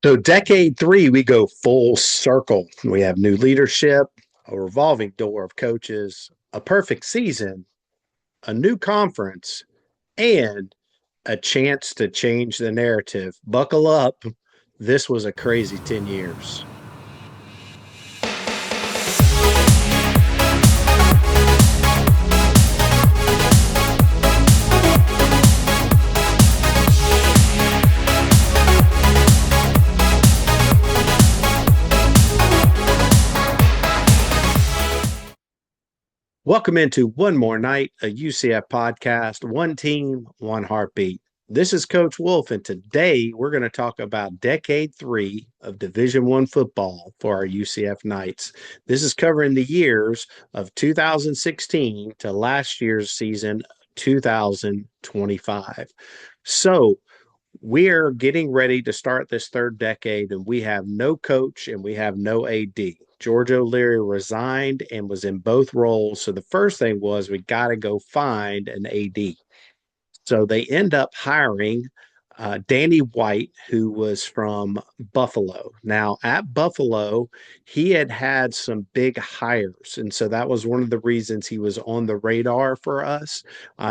So, decade three, we go full circle. We have new leadership, a revolving door of coaches, a perfect season, a new conference, and a chance to change the narrative. Buckle up. This was a crazy 10 years. Welcome into One More Night, a UCF podcast, one team, one heartbeat. This is Coach Wolf, and today we're going to talk about decade three of Division I football for our UCF Knights. This is covering the years of 2016 to last year's season, 2025. So we're getting ready to start this third decade, and we have no coach and we have no AD. George O'Leary resigned and was in both roles. So the first thing was we got to go find an AD. So they end up hiring Danny White, who was from Buffalo. Now, at Buffalo, he had some big hires. And so that was one of the reasons he was on the radar for us.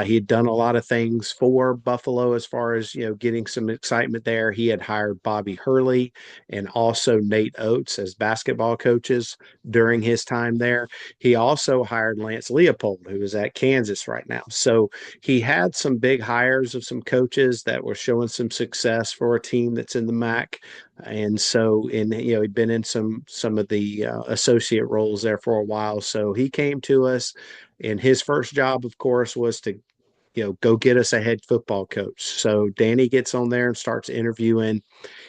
He had done a lot of things for Buffalo as far as, getting some excitement there. He had hired Bobby Hurley and also Nate Oates as basketball coaches during his time there. He also hired Lance Leopold, who is at Kansas right now. So he had some big hires of some coaches that were showing some success for a team that's in the MAC. And so, he'd been in some of the associate roles there for a while. So he came to us, and his first job, of course, was to go get us a head football coach. So Danny gets on there and starts interviewing.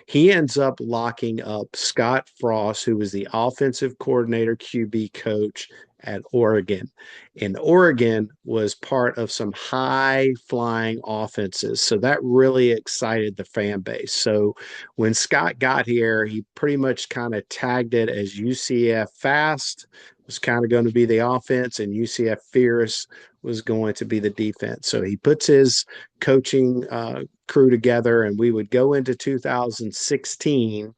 He ends up locking up Scott Frost, who was the offensive coordinator, QB coach at Oregon. And Oregon was part of some high flying offenses. So that really excited the fan base. So when Scott got here, he pretty much kind of tagged it as UCF fast was kind of going to be the offense, and UCF fierce was going to be the defense. So he puts his coaching crew together, and we would go into 2016.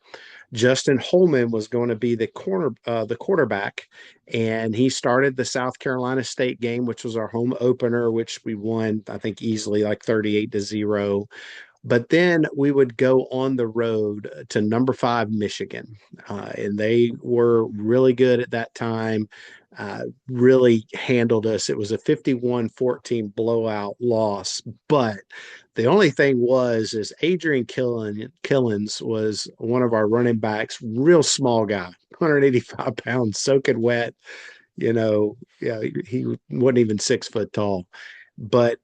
Justin Holman was going to be the quarterback, and he started the South Carolina State game, which was our home opener, which we won, I think, easily, like 38-0. But then we would go on the road to number 5 Michigan, and they were really good at that time. Really handled us. It was a 51-14 blowout loss, but the only thing is Adrian Killens was one of our running backs, real small guy, 185 pounds, soaking wet. Yeah, he wasn't even 6 foot tall, but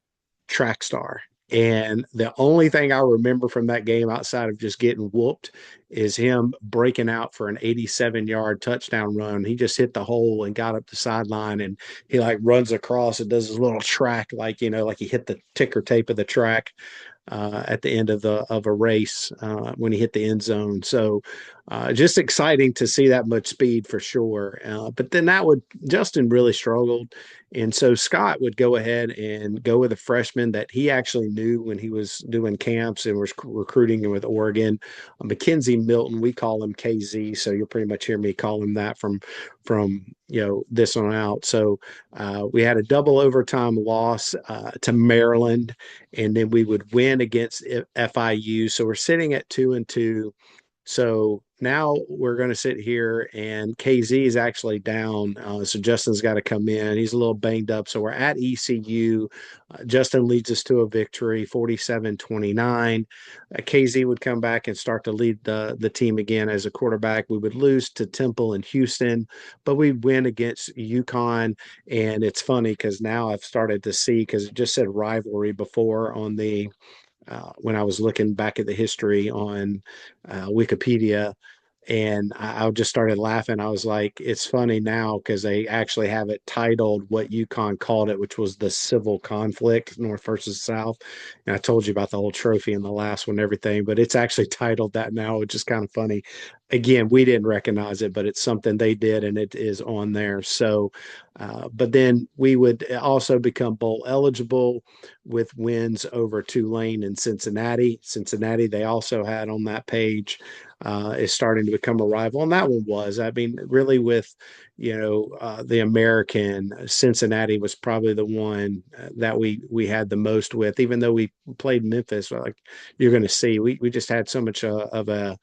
track star. And the only thing I remember from that game outside of just getting whooped is him breaking out for an 87-yard touchdown run. He just hit the hole and got up the sideline, and he like runs across and does his little track, like he hit the ticker tape of the track at the end of a race when he hit the end zone. So just exciting to see that much speed for sure. But then Justin really struggled. And so Scott would go ahead and go with a freshman that he actually knew when he was doing camps and was recruiting with Oregon, Mackenzie Milton. We call him KZ. So you'll pretty much hear me call him that from this on out. So we had a double overtime loss to Maryland, and then we would win against FIU. So we're sitting at 2-2. So now we're going to sit here, and KZ is actually down. So Justin's got to come in. He's a little banged up. So we're at ECU. Justin leads us to a victory, 47-29. KZ would come back and start to lead the team again as a quarterback. We would lose to Temple and Houston, but we'd win against UConn. And it's funny because now I've started to see, because it just said rivalry before on the when I was looking back at the history on Wikipedia, and I just started laughing. I was like, it's funny now because they actually have it titled what UConn called it, which was the civil conflict, North versus South. And I told you about the whole trophy in the last one and everything, but it's actually titled that now, which is kind of funny. Again, we didn't recognize it, but it's something they did, and it is on there. So, but then we would also become bowl eligible with wins over Tulane and Cincinnati. Cincinnati, they also had on that page. is starting to become a rival. And that one was, I mean, really with, the American, Cincinnati was probably the one that we had the most with, even though we played Memphis. Like you're going to see, we just had so much of a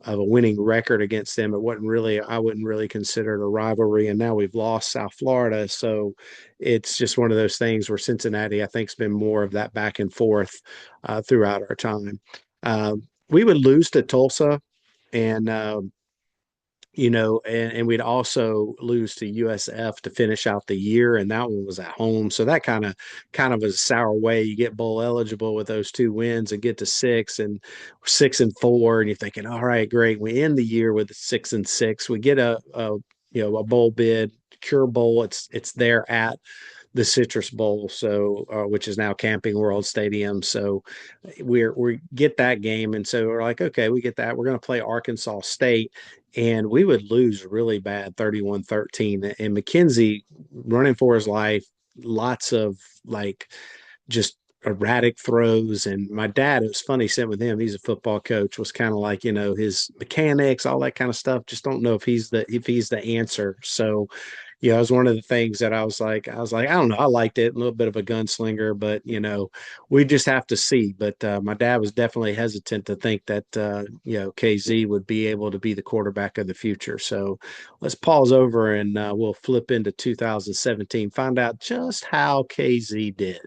winning record against them. It wasn't really, I wouldn't really consider it a rivalry. And now we've lost South Florida. So it's just one of those things where Cincinnati, I think, has been more of that back and forth throughout our time. We would lose to Tulsa and and we'd also lose to USF to finish out the year, and that one was at home. So that kind of was a sour way. You get bowl eligible with those two wins and get to 6-4, and you're thinking, all right, great. We end the year with 6-6. We get a bowl bid, Cure Bowl. It's there at the Citrus Bowl, so which is now Camping World Stadium. So we get that game, and so we're like, okay, we get that. We're going to play Arkansas State, and we would lose really bad, 31-13. And McKenzie running for his life, lots of like just erratic throws. And my dad, it was funny sitting with him. He's a football coach. Was kind of like his mechanics, all that kind of stuff. Just don't know if he's the answer. So it was one of the things that I don't know, I liked it, a little bit of a gunslinger, but we just have to see. But my dad was definitely hesitant to think that KZ would be able to be the quarterback of the future. So let's pause over and we'll flip into 2017, find out just how KZ did.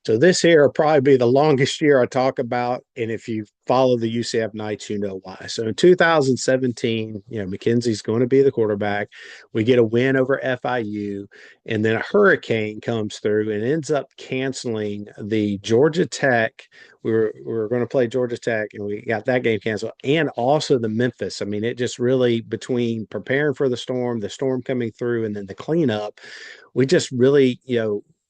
So this here will probably be the longest year I talk about, and if you follow the UCF Knights, you know why. So in 2017, McKenzie's going to be the quarterback. We get a win over FIU, and then a hurricane comes through and ends up canceling the Georgia Tech. We were going to play Georgia Tech, and we got that game canceled, and also the Memphis. I mean, it just really, between preparing for the storm coming through, and then the cleanup, we just really,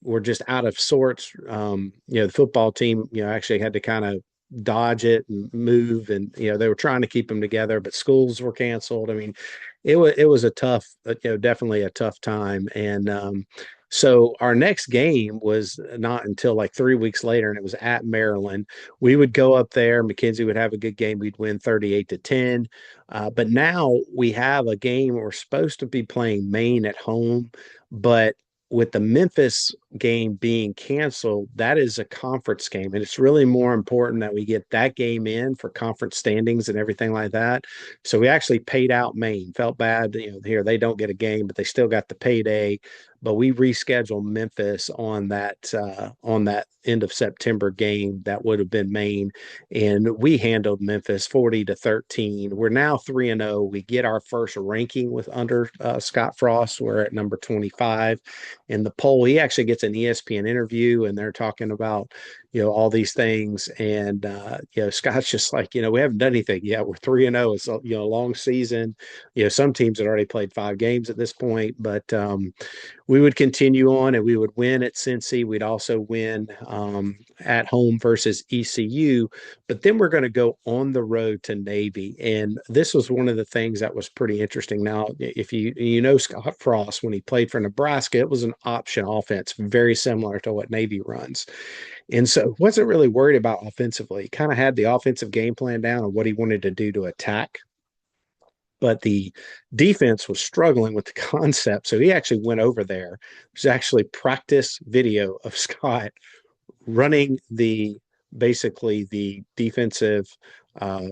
were just out of sorts. The football team, actually had to kind of dodge it and move, and they were trying to keep them together, but schools were canceled. I mean, it was a tough, definitely a tough time. And so our next game was not until like 3 weeks later, and it was at Maryland. We would go up there. McKenzie would have a good game. We'd win 38-10. But now we have a game. We're supposed to be playing Maine at home, but with the Memphis game being canceled, that is a conference game. And it's really more important that we get that game in for conference standings and everything like that. So we actually paid out Maine. Felt bad, here they don't get a game, but they still got the payday. But we rescheduled Memphis on that end of September game that would have been Maine, and we handled Memphis 40-13. We're now 3-0. We get our first ranking with under Scott Frost. We're at number 25 in the poll. He actually gets an ESPN interview, and they're talking about all these things, and Scott's just like, we haven't done anything yet. We're 3-0. It's a long season. Some teams had already played 5 games at this point, but we would continue on, and we would win at Cincy. We'd also win at home versus ECU, but then we're going to go on the road to Navy. And this was one of the things that was pretty interesting. Now, if Scott Frost, when he played for Nebraska, it was an option offense, very similar to what Navy runs. And so wasn't really worried about offensively. He kind of had the offensive game plan down and what he wanted to do to attack, but the defense was struggling with the concept. So he actually went over there. There's actually practice video of Scott running basically the defensive uh,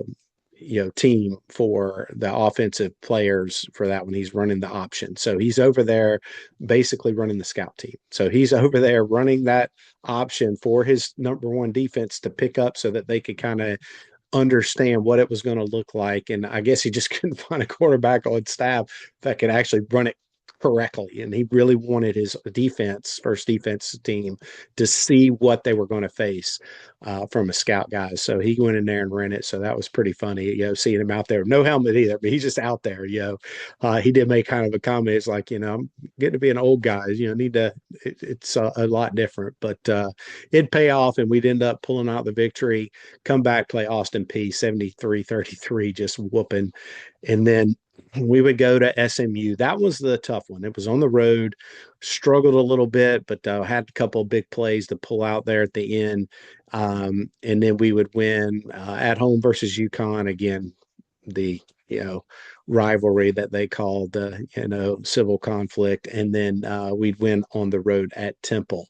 team for the offensive players for that when he's running the option. So he's over there basically running the scout team. So he's over there running that option for his number one defense to pick up so that they could kind of understand what it was going to look like. And I guess he just couldn't find a quarterback on staff that could actually run it correctly. And he really wanted his first defense team to see what they were going to face from a scout guy. So he went in there and ran it. So that was pretty funny, seeing him out there. No helmet either, but he's just out there, he did make kind of a comment. It's like, I'm getting to be an old guy, it's a lot different, but it'd pay off, and we'd end up pulling out the victory, come back, play Austin Peay 73-33, just whooping. And then we would go to SMU. That was the tough one. It was on the road, struggled a little bit, but had a couple of big plays to pull out there at the end. And then we would win at home versus UConn again. the rivalry that they called civil conflict, and then we'd win on the road at Temple.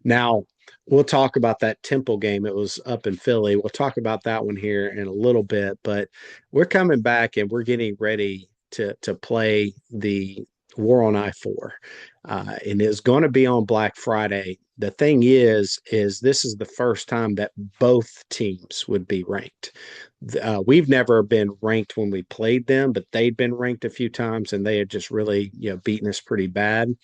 Now we'll talk about that Temple game. It was up in Philly. We'll talk about that one here in a little bit, but we're coming back and we're getting ready to play the War on I-4, and it's going to be on Black Friday. The thing is this is the first time that both teams would be ranked. We've never been ranked when we played them, but they'd been ranked a few times, and they had just really beaten us pretty bad.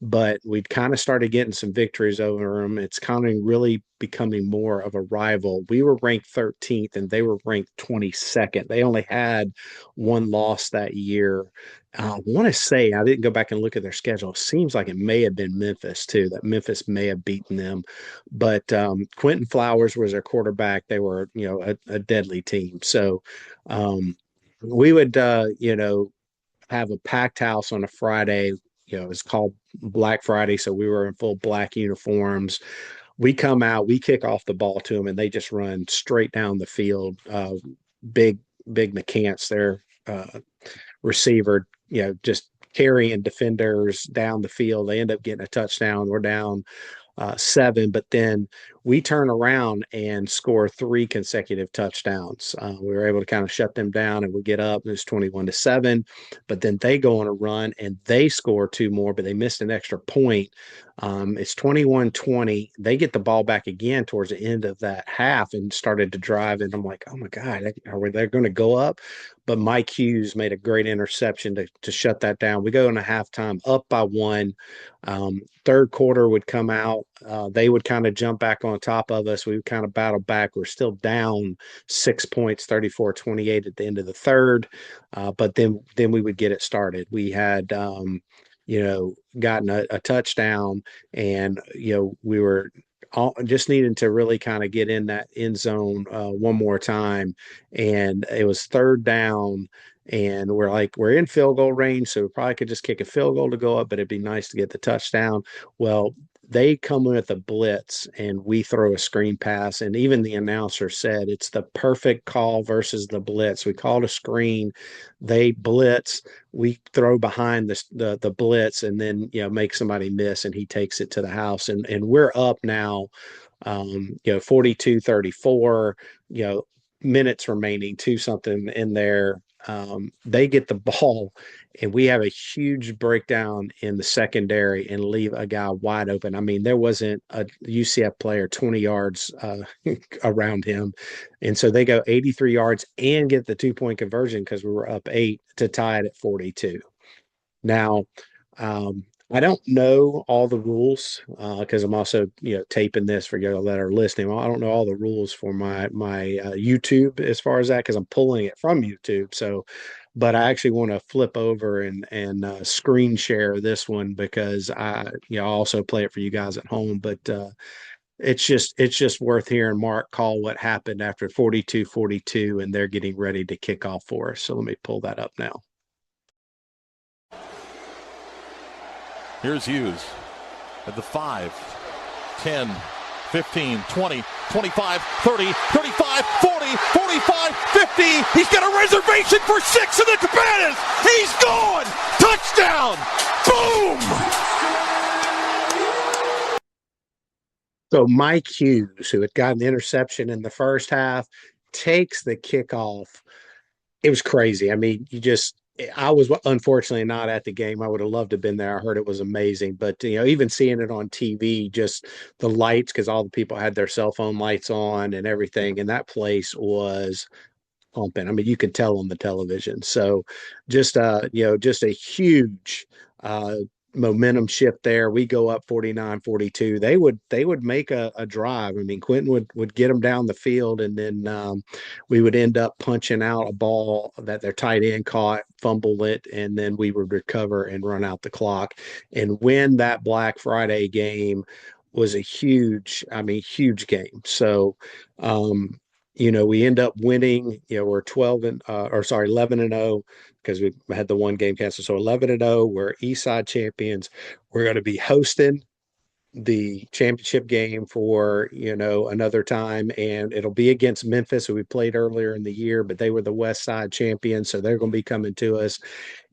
But we'd kind of started getting some victories over them. It's kind of really becoming more of a rival. We were ranked 13th and they were ranked 22nd. They only had one loss that year. I want to say, I didn't go back and look at their schedule. It seems like it may have been Memphis too, that Memphis may have beaten them. But Quentin Flowers was their quarterback. They were, a deadly team. So we would, have a packed house on a Friday. It's called Black Friday, so we were in full black uniforms. We come out, we kick off the ball to them, and they just run straight down the field. Big McCants, their receiver, just carrying defenders down the field. They end up getting a touchdown. We're down 7, but then we turn around and score 3 consecutive touchdowns. We were able to kind of shut them down, and we get up, and it's 21-7. But then they go on a run and they score 2 more, but they missed an extra point. It's 21-20. They get the ball back again towards the end of that half and started to drive. And I'm like, oh my God, are they going to go up? But Mike Hughes made a great interception to shut that down. We go into halftime up by 1. Third quarter would come out. They would kind of jump back on top of us. We would kind of battle back. We're still down 6 points, 34-28 at the end of the third. But then we would get it started. We had, gotten a touchdown, and, we were just needing to really kind of get in that end zone one more time. And it was third down. And we're in field goal range, so we probably could just kick a field goal to go up, but it'd be nice to get the touchdown. Well, they come with a blitz and we throw a screen pass. And even the announcer said it's the perfect call versus the blitz. We called a screen, they blitz, we throw behind the blitz, and then, make somebody miss, and he takes it to the house. And we're up now, 42-34, minutes remaining, 2 something in there. They get the ball, and we have a huge breakdown in the secondary and leave a guy wide open. I mean, there wasn't a UCF player 20 yards around him. And so they go 83 yards and get the 2-point conversion because we were up 8 to tie it at 42. Now, I don't know all the rules because I'm also, taping this for y'all that are listening. Well, I don't know all the rules for my YouTube as far as that, because I'm pulling it from YouTube. So, but I actually want to flip over and screen share this one because I also play it for you guys at home. But it's just worth hearing Mark call what happened after 42-42, and they're getting ready to kick off for us. So let me pull that up now. Here's Hughes at the 5, 10, 15, 20, 25, 30, 35, 40, 45, 50. He's got a reservation for 6 in the Cabanas. He's gone. Touchdown. Boom. So Mike Hughes, who had gotten the interception in the first half, takes the kickoff. It was crazy. I mean, I was unfortunately not at the game. I would have loved to have been there. I heard it was amazing. But, even seeing it on TV, just the lights, because all the people had their cell phone lights on and everything. And that place was pumping. I mean, you could tell on the television. So just a huge momentum shift there. We go up 49-42. They would make a drive. I mean, Quentin would get them down the field, and then we would end up punching out a ball that their tight end caught, fumble it, and then we would recover and run out the clock and win that Black Friday game. Was a huge game. So we end up winning. We're 11-0 because we had the one game canceled. So 11-0. We're East Side champions. We're going to be hosting the championship game for, another time, and it'll be against Memphis, who we played earlier in the year, but they were the West Side champions, so they're going to be coming to us.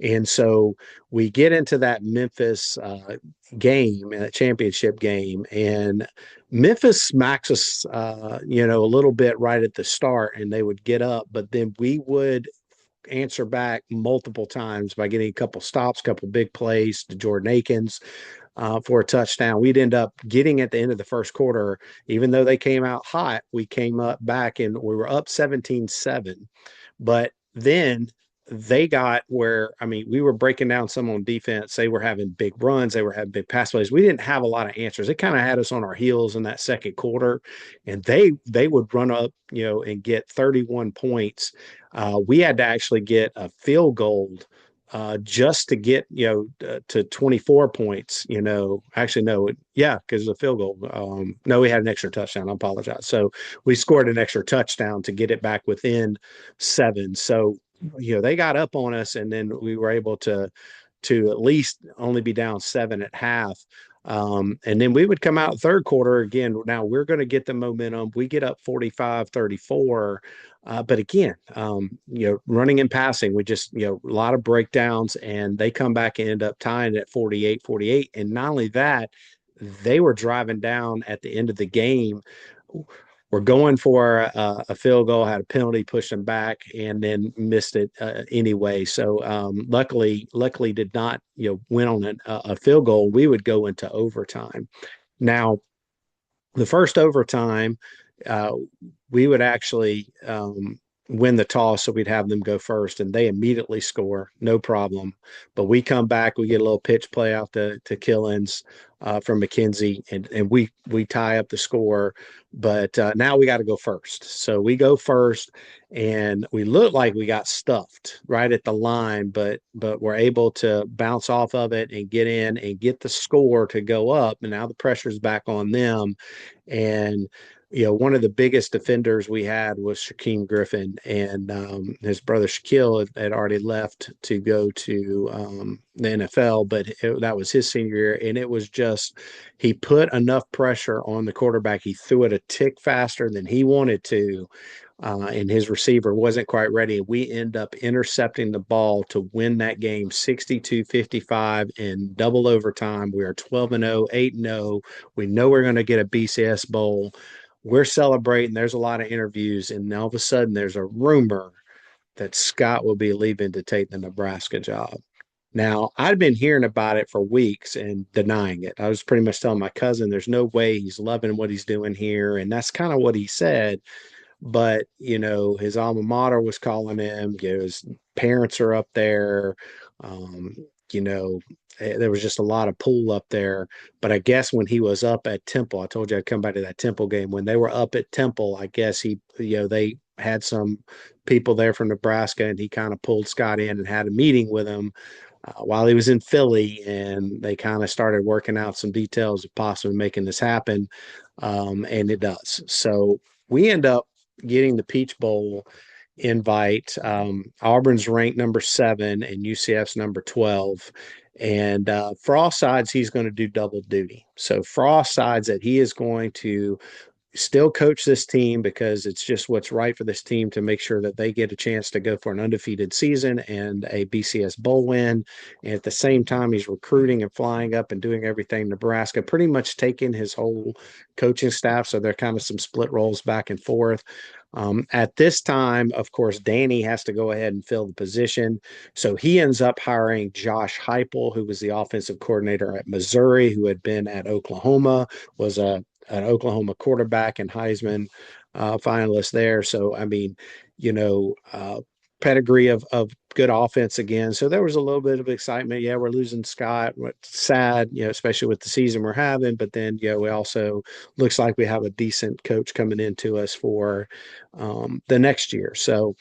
And so we get into that Memphis game, that championship game, and Memphis smacks us, a little bit right at the start, and they would get up, but then we would answer back multiple times by getting a couple stops, a couple big plays to Jordan Akins for a touchdown. We'd end up getting at the end of the first quarter, even though they came out hot, we came up back and we were up 17-7. But then they got where, I mean, we were breaking down some on defense. They were having big runs, they were having big pass plays. We didn't have a lot of answers. It kind of had us on our heels in that second quarter, and they would run up, and get 31 points. We had to actually get a field goal just to get, to 24 points, actually, no, yeah, because the field goal. No, we had an extra touchdown. I apologize. So we scored an extra touchdown to get it back within 7. So, they got up on us, and then we were able to at least only be down 7 at half. And then we would come out third quarter again. Now we're going to get the momentum. We get up 45-34. But again, running and passing, we just, a lot of breakdowns, and they come back and end up tying at 48-48. And not only that, they were driving down at the end of the game. We're going for a field goal, had a penalty, pushed them back, and then missed it anyway. So luckily did not, win on a field goal. We would go into overtime. Now, the first overtime, uh, we would actually win the toss, so we'd have them go first, and they immediately score, no problem. But we come back, we get a little pitch play out to Killins from McKenzie, and we tie up the score. But now we got to go first, so we go first, and we look like we got stuffed right at the line, but we're able to bounce off of it and get in and get the score to go up, and now the pressure's back on them. And one of the biggest defenders we had was Shaquem Griffin, and his brother Shaquille had already left to go to the NFL, but that was his senior year. And it was just, he put enough pressure on the quarterback. He threw it a tick faster than he wanted to. And his receiver wasn't quite ready. We end up intercepting the ball to win that game 62-55 in double overtime. We are 12-0, 8-0. We know we're going to get a BCS Bowl. We're celebrating. There's a lot of interviews, and all of a sudden there's a rumor that Scott will be leaving to take the Nebraska job. Now, I'd been hearing about it for weeks and denying it. I was pretty much telling my cousin, there's no way, he's loving what he's doing here. And that's kind of what he said. But, his alma mater was calling him, his parents are up there. Um, there was just a lot of pull up there. But I guess when he was up at Temple, I told you I'd come back to that Temple game. When they were up at Temple, I guess they had some people there from Nebraska, and he kind of pulled Scott in and had a meeting with him while he was in Philly, and they kind of started working out some details of possibly making this happen. And it does. So we end up getting the Peach Bowl invite. Auburn's ranked number 7 and UCF's number 12. And Frost sides, he's going to do double duty. So Frost sides that he is going to still coach this team because it's just what's right for this team to make sure that they get a chance to go for an undefeated season and a BCS bowl win. And at the same time, he's recruiting and flying up and doing everything Nebraska, pretty much taking his whole coaching staff. So they're kind of some split roles back and forth. At this time, of course, Danny has to go ahead and fill the position. So he ends up hiring Josh Heupel, who was the offensive coordinator at Missouri, who had been at Oklahoma, was an Oklahoma quarterback and Heisman finalist there. So, I mean, pedigree of good offense again. So there was a little bit of excitement. Yeah, we're losing Scott. Sad, especially with the season we're having. But then, we also looks like we have a decent coach coming into us for the next year. So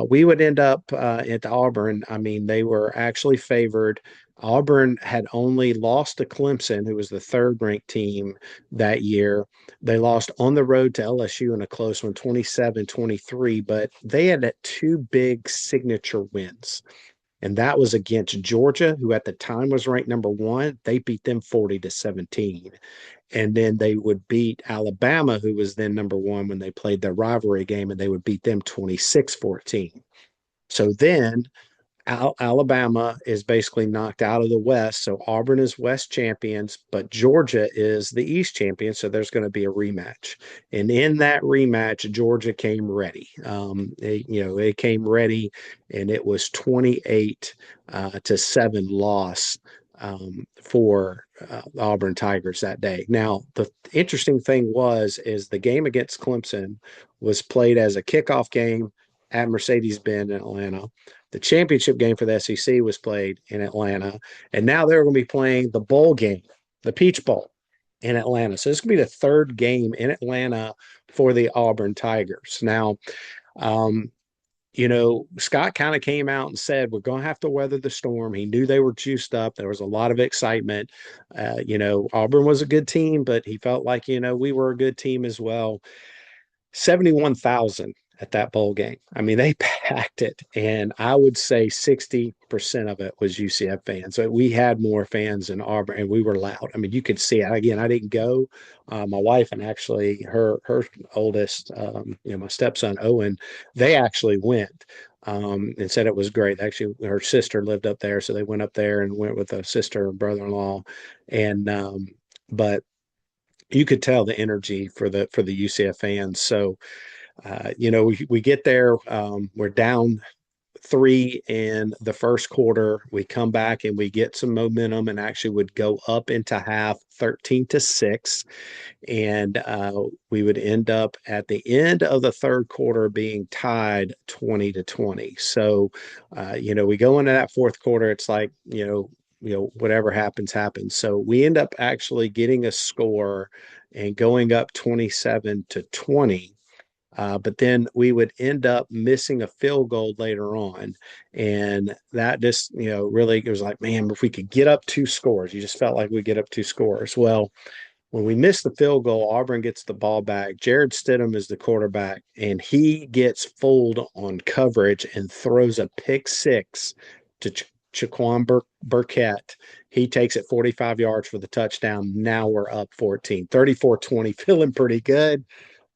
we would end up at Auburn. I mean, they were actually favored. Auburn had only lost to Clemson, who was the third-ranked team that year. They lost on the road to LSU in a close one, 27-23, but they had 2 big signature wins. And that was against Georgia, who at the time was ranked number 1. They beat them 40-17. And then they would beat Alabama, who was then number one when they played their rivalry game, and they would beat them 26-14. So then Alabama is basically knocked out of the West. So Auburn is West champions, but Georgia is the East champion. So there's going to be a rematch. And in that rematch, Georgia came ready. It came ready, and it was 28-7 loss for Auburn Tigers that day. Now, the interesting thing is the game against Clemson was played as a kickoff game at Mercedes-Benz in Atlanta. The championship game for the SEC was played in Atlanta, and now they're going to be playing the bowl game, the Peach Bowl in Atlanta. So this could be the third game in Atlanta for the Auburn Tigers. Now, um, Scott kind of came out and said, we're going to have to weather the storm. He knew they were juiced up. There was a lot of excitement. Auburn was a good team, but he felt like, we were a good team as well. 71,000 at that bowl game. I mean, they packed it, and I would say 60% of it was UCF fans. So we had more fans in Auburn, and we were loud. I mean, you could see it. Again, I didn't go. My wife and actually her oldest, my stepson Owen, they actually went. And said it was great. Actually, her sister lived up there, so they went up there and went with a sister and brother-in-law. And but you could tell the energy for the UCF fans. So we get there. We're down 3 in the first quarter. We come back and we get some momentum and actually would go up into half 13-6. And we would end up at the end of the third quarter being tied 20-20. So, we go into that fourth quarter. It's like, whatever happens, happens. So we end up actually getting a score and going up 27-20. But then we would end up missing a field goal later on. And that just, really, it was like, man, if we could get up 2 scores, you just felt like we get up 2 scores. Well, when we missed the field goal, Auburn gets the ball back. Jared Stidham is the quarterback, and he gets fooled on coverage and throws a pick 6 to Chaquan Burkett. He takes it 45 yards for the touchdown. Now we're up 14, 34-20, feeling pretty good.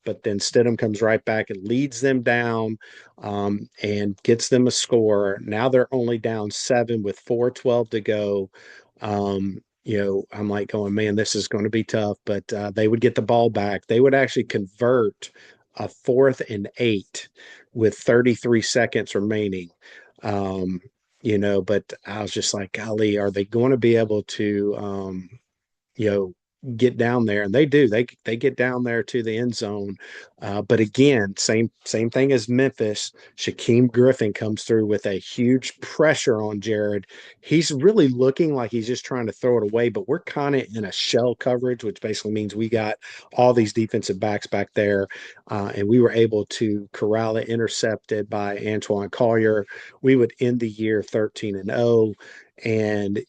But then Stidham comes right back and leads them down and gets them a score. Now they're only down 7 with 4:12 to go. I'm like going, man, this is going to be tough. But they would get the ball back. They would actually convert a 4th and 8 with 33 seconds remaining. But I was just like, golly, are they going to be able to, get down there? And they do. They get down there to the end zone. But again, same thing as Memphis. Shaquem Griffin comes through with a huge pressure on Jared. He's really looking like he's just trying to throw it away, but we're kind of in a shell coverage, which basically means we got all these defensive backs back there. And we were able to corral it, intercepted by Antoine Collier. We would end the year 13-0. And,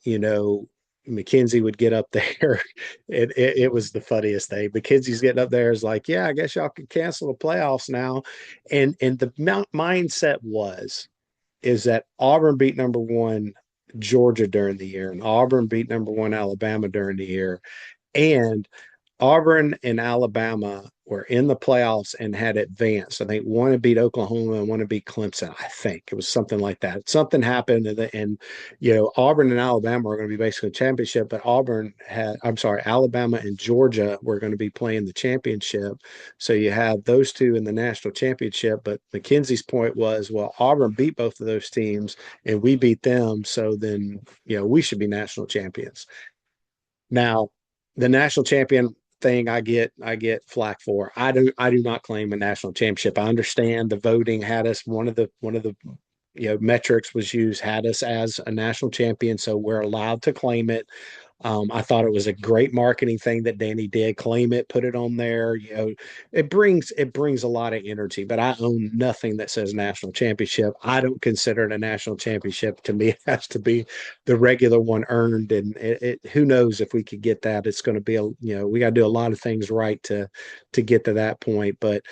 McKenzie would get up there. It was the funniest thing. McKenzie's getting up there is like, yeah, I guess y'all can cancel the playoffs now. And the mindset is that Auburn beat number 1 Georgia during the year, and Auburn beat number 1 Alabama during the year. And Auburn and Alabama were in the playoffs and had advanced. I think one had beat Oklahoma and one had beat Clemson. I think it was something like that. Something happened, and Auburn and Alabama are going to be basically a championship, but Alabama and Georgia were going to be playing the championship. So you had those two in the national championship. But McKenzie's point was, well, Auburn beat both of those teams and we beat them. So then, we should be national champions. Now, the national champion thing I get flack for. I do not claim a national championship. I understand the voting had us, one of the metrics was used, had us as a national champion, so we're allowed to claim it. I thought it was a great marketing thing that Danny did. Claim it, put it on there. It brings a lot of energy, but I own nothing that says national championship. I don't consider it a national championship. To me, it has to be the regular one earned. And who knows if we could get that. It's going to be we got to do a lot of things right to get to that point. But,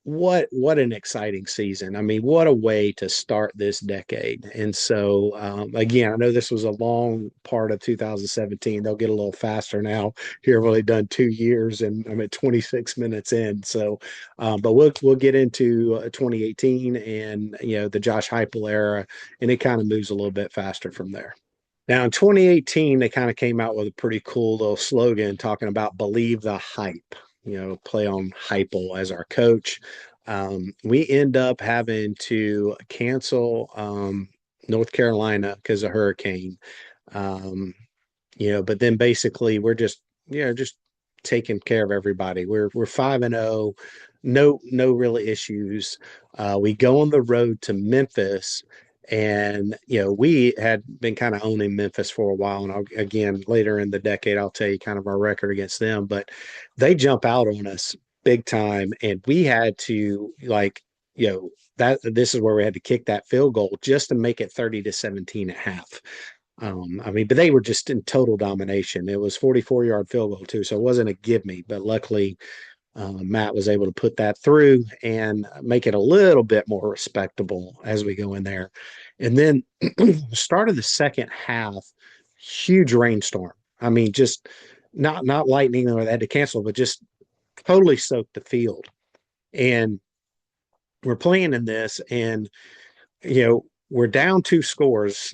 what an exciting season. I mean, what a way to start this decade. And so again, I know this was a long part of 2017. They'll get a little faster now. Here, I've only done 2 years, and I'm at 26 minutes in. So, but we'll get into 2018 and the Josh Heupel era, and it kind of moves a little bit faster from there. Now, in 2018, they kind of came out with a pretty cool little slogan talking about believe the hype, play on Heupel as our coach. We end up having to cancel North Carolina because of hurricane. Um, but then basically we're just taking care of everybody. We're 5-0, no real issues. We go on the road to Memphis, and we had been kind of owning Memphis for a while. And again, later in the decade, I'll tell you kind of our record against them, but they jump out on us big time, and we had to that this is where we had to kick that field goal just to make it 30-17 at half. I mean, but they were just in total domination. It was 44-yard field goal too, so it wasn't a give me. But luckily, Matt was able to put that through and make it a little bit more respectable as we go in there. And then start of the second half, huge rainstorm. I mean, just not lightning or they had to cancel, but just totally soaked the field. And we're playing in this, and we're down 2 scores.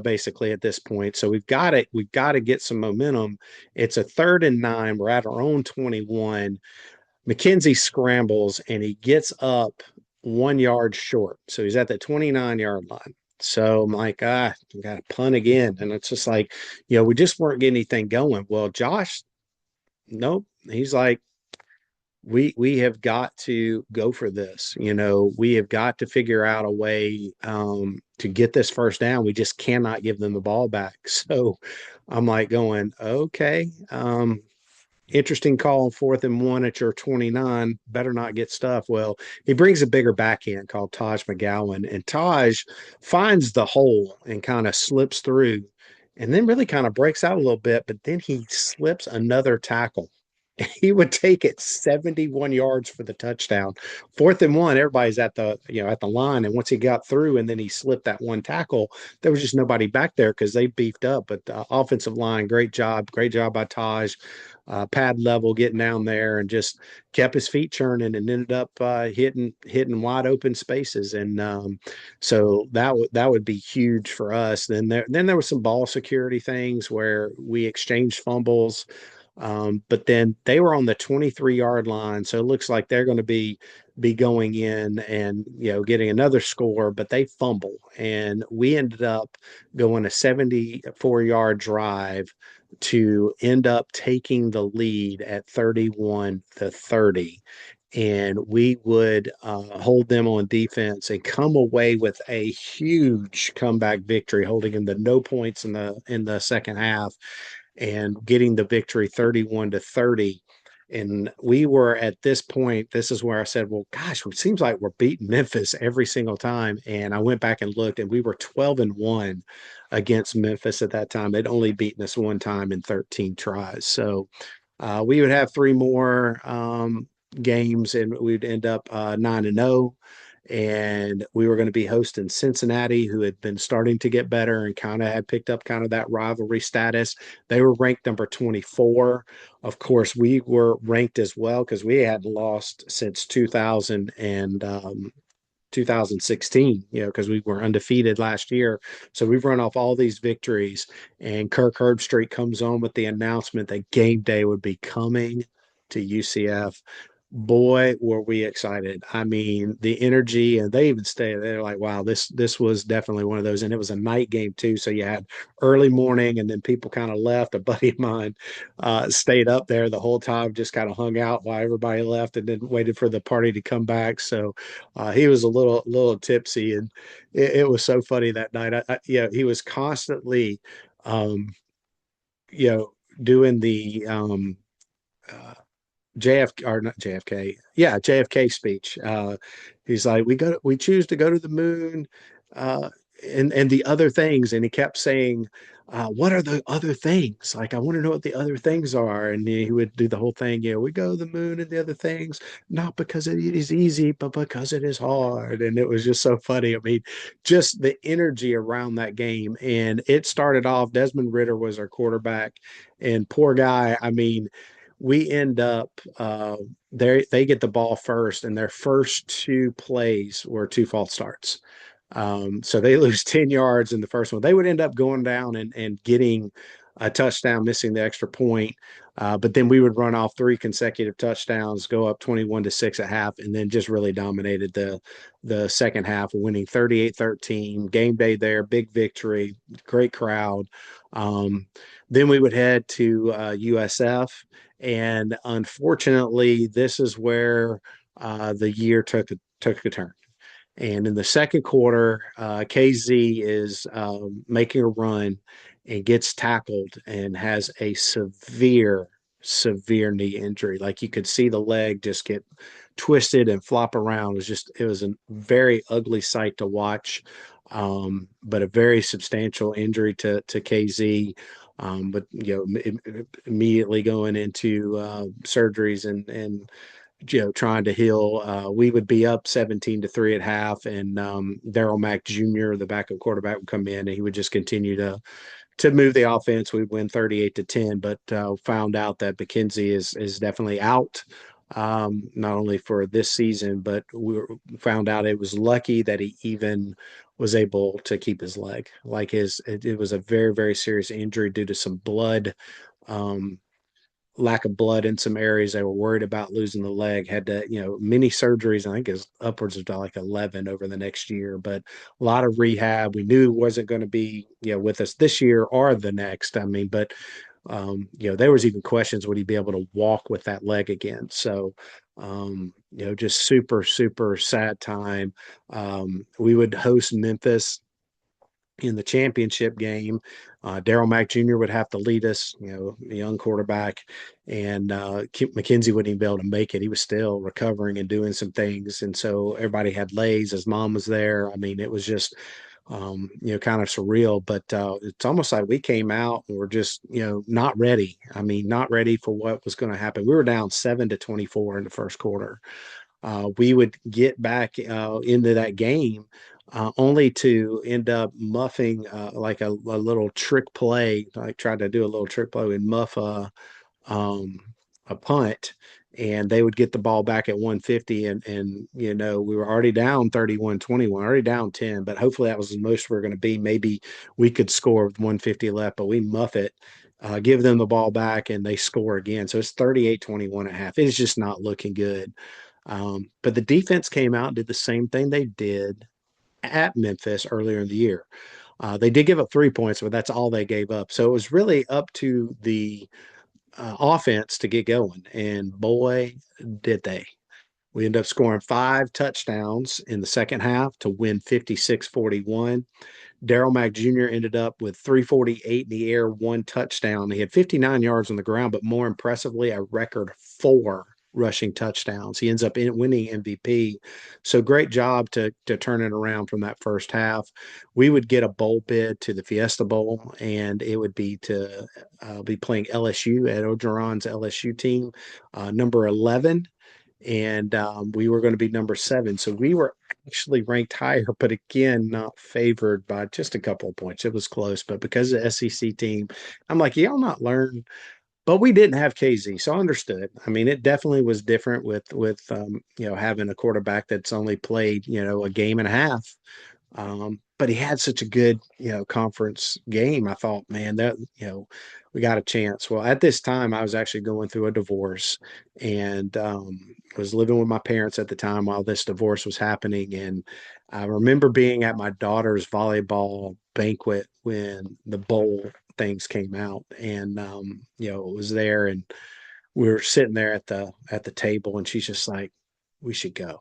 Basically at this point. So we've got to get some momentum. It's a 3rd and 9. We're at our own 21. McKenzie scrambles and he gets up 1 yard short. So he's at the 29-yard line. So I'm like, we got to punt again. And it's just like, we just weren't getting anything going. Well, Josh, nope. He's like, we have got to go for this. We have got to figure out a way to get this first down. We just cannot give them the ball back. So I'm like going, okay, interesting call on 4th and 1 at your 29. Better not get stuff. Well, he brings a bigger backhand called Taj McGowan, and Taj finds the hole and kind of slips through and then really kind of breaks out a little bit, but then he slips another tackle. He would take it 71 yards for the touchdown. 4th and 1, everybody's at the line. And once he got through and then he slipped that one tackle, there was just nobody back there because they beefed up. But the offensive line, great job by Taj. Pad level getting down there and just kept his feet churning and ended up hitting wide open spaces. And so that would be huge for us. Then there was some ball security things where we exchanged fumbles. But then they were on the 23-yard line, so it looks like they're going to be going in and getting another score, but they fumble, and we ended up going a 74-yard drive to end up taking the lead at 31-30. And we would hold them on defense and come away with a huge comeback victory, holding them to no points in the second half and getting the victory 31-30. And we were at this point, this is where I said, well, gosh, it seems like we're beating Memphis every single time. And I went back and looked, and we were 12-1 against Memphis at that time. They'd only beaten us one time in 13 tries. So we would have 3 more games, and we'd end up 9-0. And we were going to be hosting Cincinnati, who had been starting to get better and kind of had picked up kind of that rivalry status. They were ranked number 24. Of course, we were ranked as well because we hadn't lost since 2000 and 2016, because we were undefeated last year. So we've run off all these victories, and Kirk Herbstreit comes on with the announcement that game day would be coming to UCF. Boy, were we excited. I mean, the energy, and they even stayed there like, wow, this was definitely one of those. And it was a night game too. So you had early morning and then people kind of left. A buddy of mine stayed up there the whole time, just kind of hung out while everybody left and then waited for the party to come back. So he was a little tipsy, and it was so funny that night. He was constantly, doing the, JFK or not JFK. Yeah, JFK speech. He's like, we choose to go to the moon, and the other things. And he kept saying, what are the other things? Like, I want to know what the other things are. And he would do the whole thing, we go to the moon and the other things, not because it is easy, but because it is hard. And it was just so funny. I mean, just the energy around that game. And it started off, Desmond Ritter was our quarterback, and poor guy, I mean, we end up they get the ball first, and their first two plays were two false starts. So they lose 10 yards in the first one. They would end up going down and getting a touchdown, missing the extra point. But then we would run off three consecutive touchdowns, go up 21-6 at half, and then just really dominated the second half, winning 38-13. Game day there, big victory, great crowd. Then we would head to USF. And unfortunately, this is where the year took a turn. And in the second quarter, KZ is making a run and gets tackled and has a severe knee injury. Like, you could see the leg just get twisted and flop around. It was a very ugly sight to watch, but a very substantial injury to KZ. But immediately going into surgeries and trying to heal. We would be up 17-3 at half, and Daryl Mack Jr., the backup quarterback, would come in, and he would just continue to move the offense. We'd win 38-10, but found out that McKenzie is definitely out. Not only for this season, but we found out it was lucky that he even was able to keep his leg. Like, it was a very, very serious injury due to some blood, um, lack of blood in some areas. They were worried about losing the leg, had to, many surgeries. I think it's upwards of like 11 over the next year, but a lot of rehab. We knew it wasn't going to be, with us this year or the next. I mean, but, there was even questions, would he be able to walk with that leg again? So, just super, super sad time. We would host Memphis in the championship game. Daryl Mack Jr. would have to lead us, a young quarterback, and McKenzie wouldn't even be able to make it. He was still recovering and doing some things, and so everybody had lays. His mom was there. I mean, it was just, kind of surreal. But it's almost like we came out and we're just, not ready. I mean, not ready for what was going to happen. We were down 7-24 in the first quarter. We would get back into that game only to end up muffing like a little trick play. I tried to do a little trick play and muff a punt, and they would get the ball back at 150, and we were already down 31-21, already down 10, but hopefully that was the most we are going to be. Maybe we could score with 150 left, but we muff it, give them the ball back, and they score again. So it's 38-21 at half. It is just not looking good. But the defense came out and did the same thing they did at Memphis earlier in the year. They did give up 3 points, but that's all they gave up. So it was really up to the offense to get going. And boy, did they. We ended up scoring 5 touchdowns in the second half to win 56-41. Daryl Mack Jr. ended up with 348 in the air, 1 touchdown. He had 59 yards on the ground, but more impressively, a record 4 rushing touchdowns. He ends up winning MVP. So great job to turn it around from that first half. We would get a bowl bid to the Fiesta Bowl, and it would be to be playing LSU at Orgeron's LSU team, number 11. And we were going to be number 7. So we were actually ranked higher, but again, not favored by just a couple of points. It was close, but because of the SEC team, I'm like, y'all not learn. But we didn't have KZ, so I understood. I mean, it definitely was different with having a quarterback that's only played a game and a half. But he had such a good, conference game. I thought, man, that, we got a chance. Well, at this time, I was actually going through a divorce, and was living with my parents at the time while this divorce was happening. And I remember being at my daughter's volleyball banquet when the bowl things came out, and it was there, and we were sitting there at the table, and she's just like, "We should go."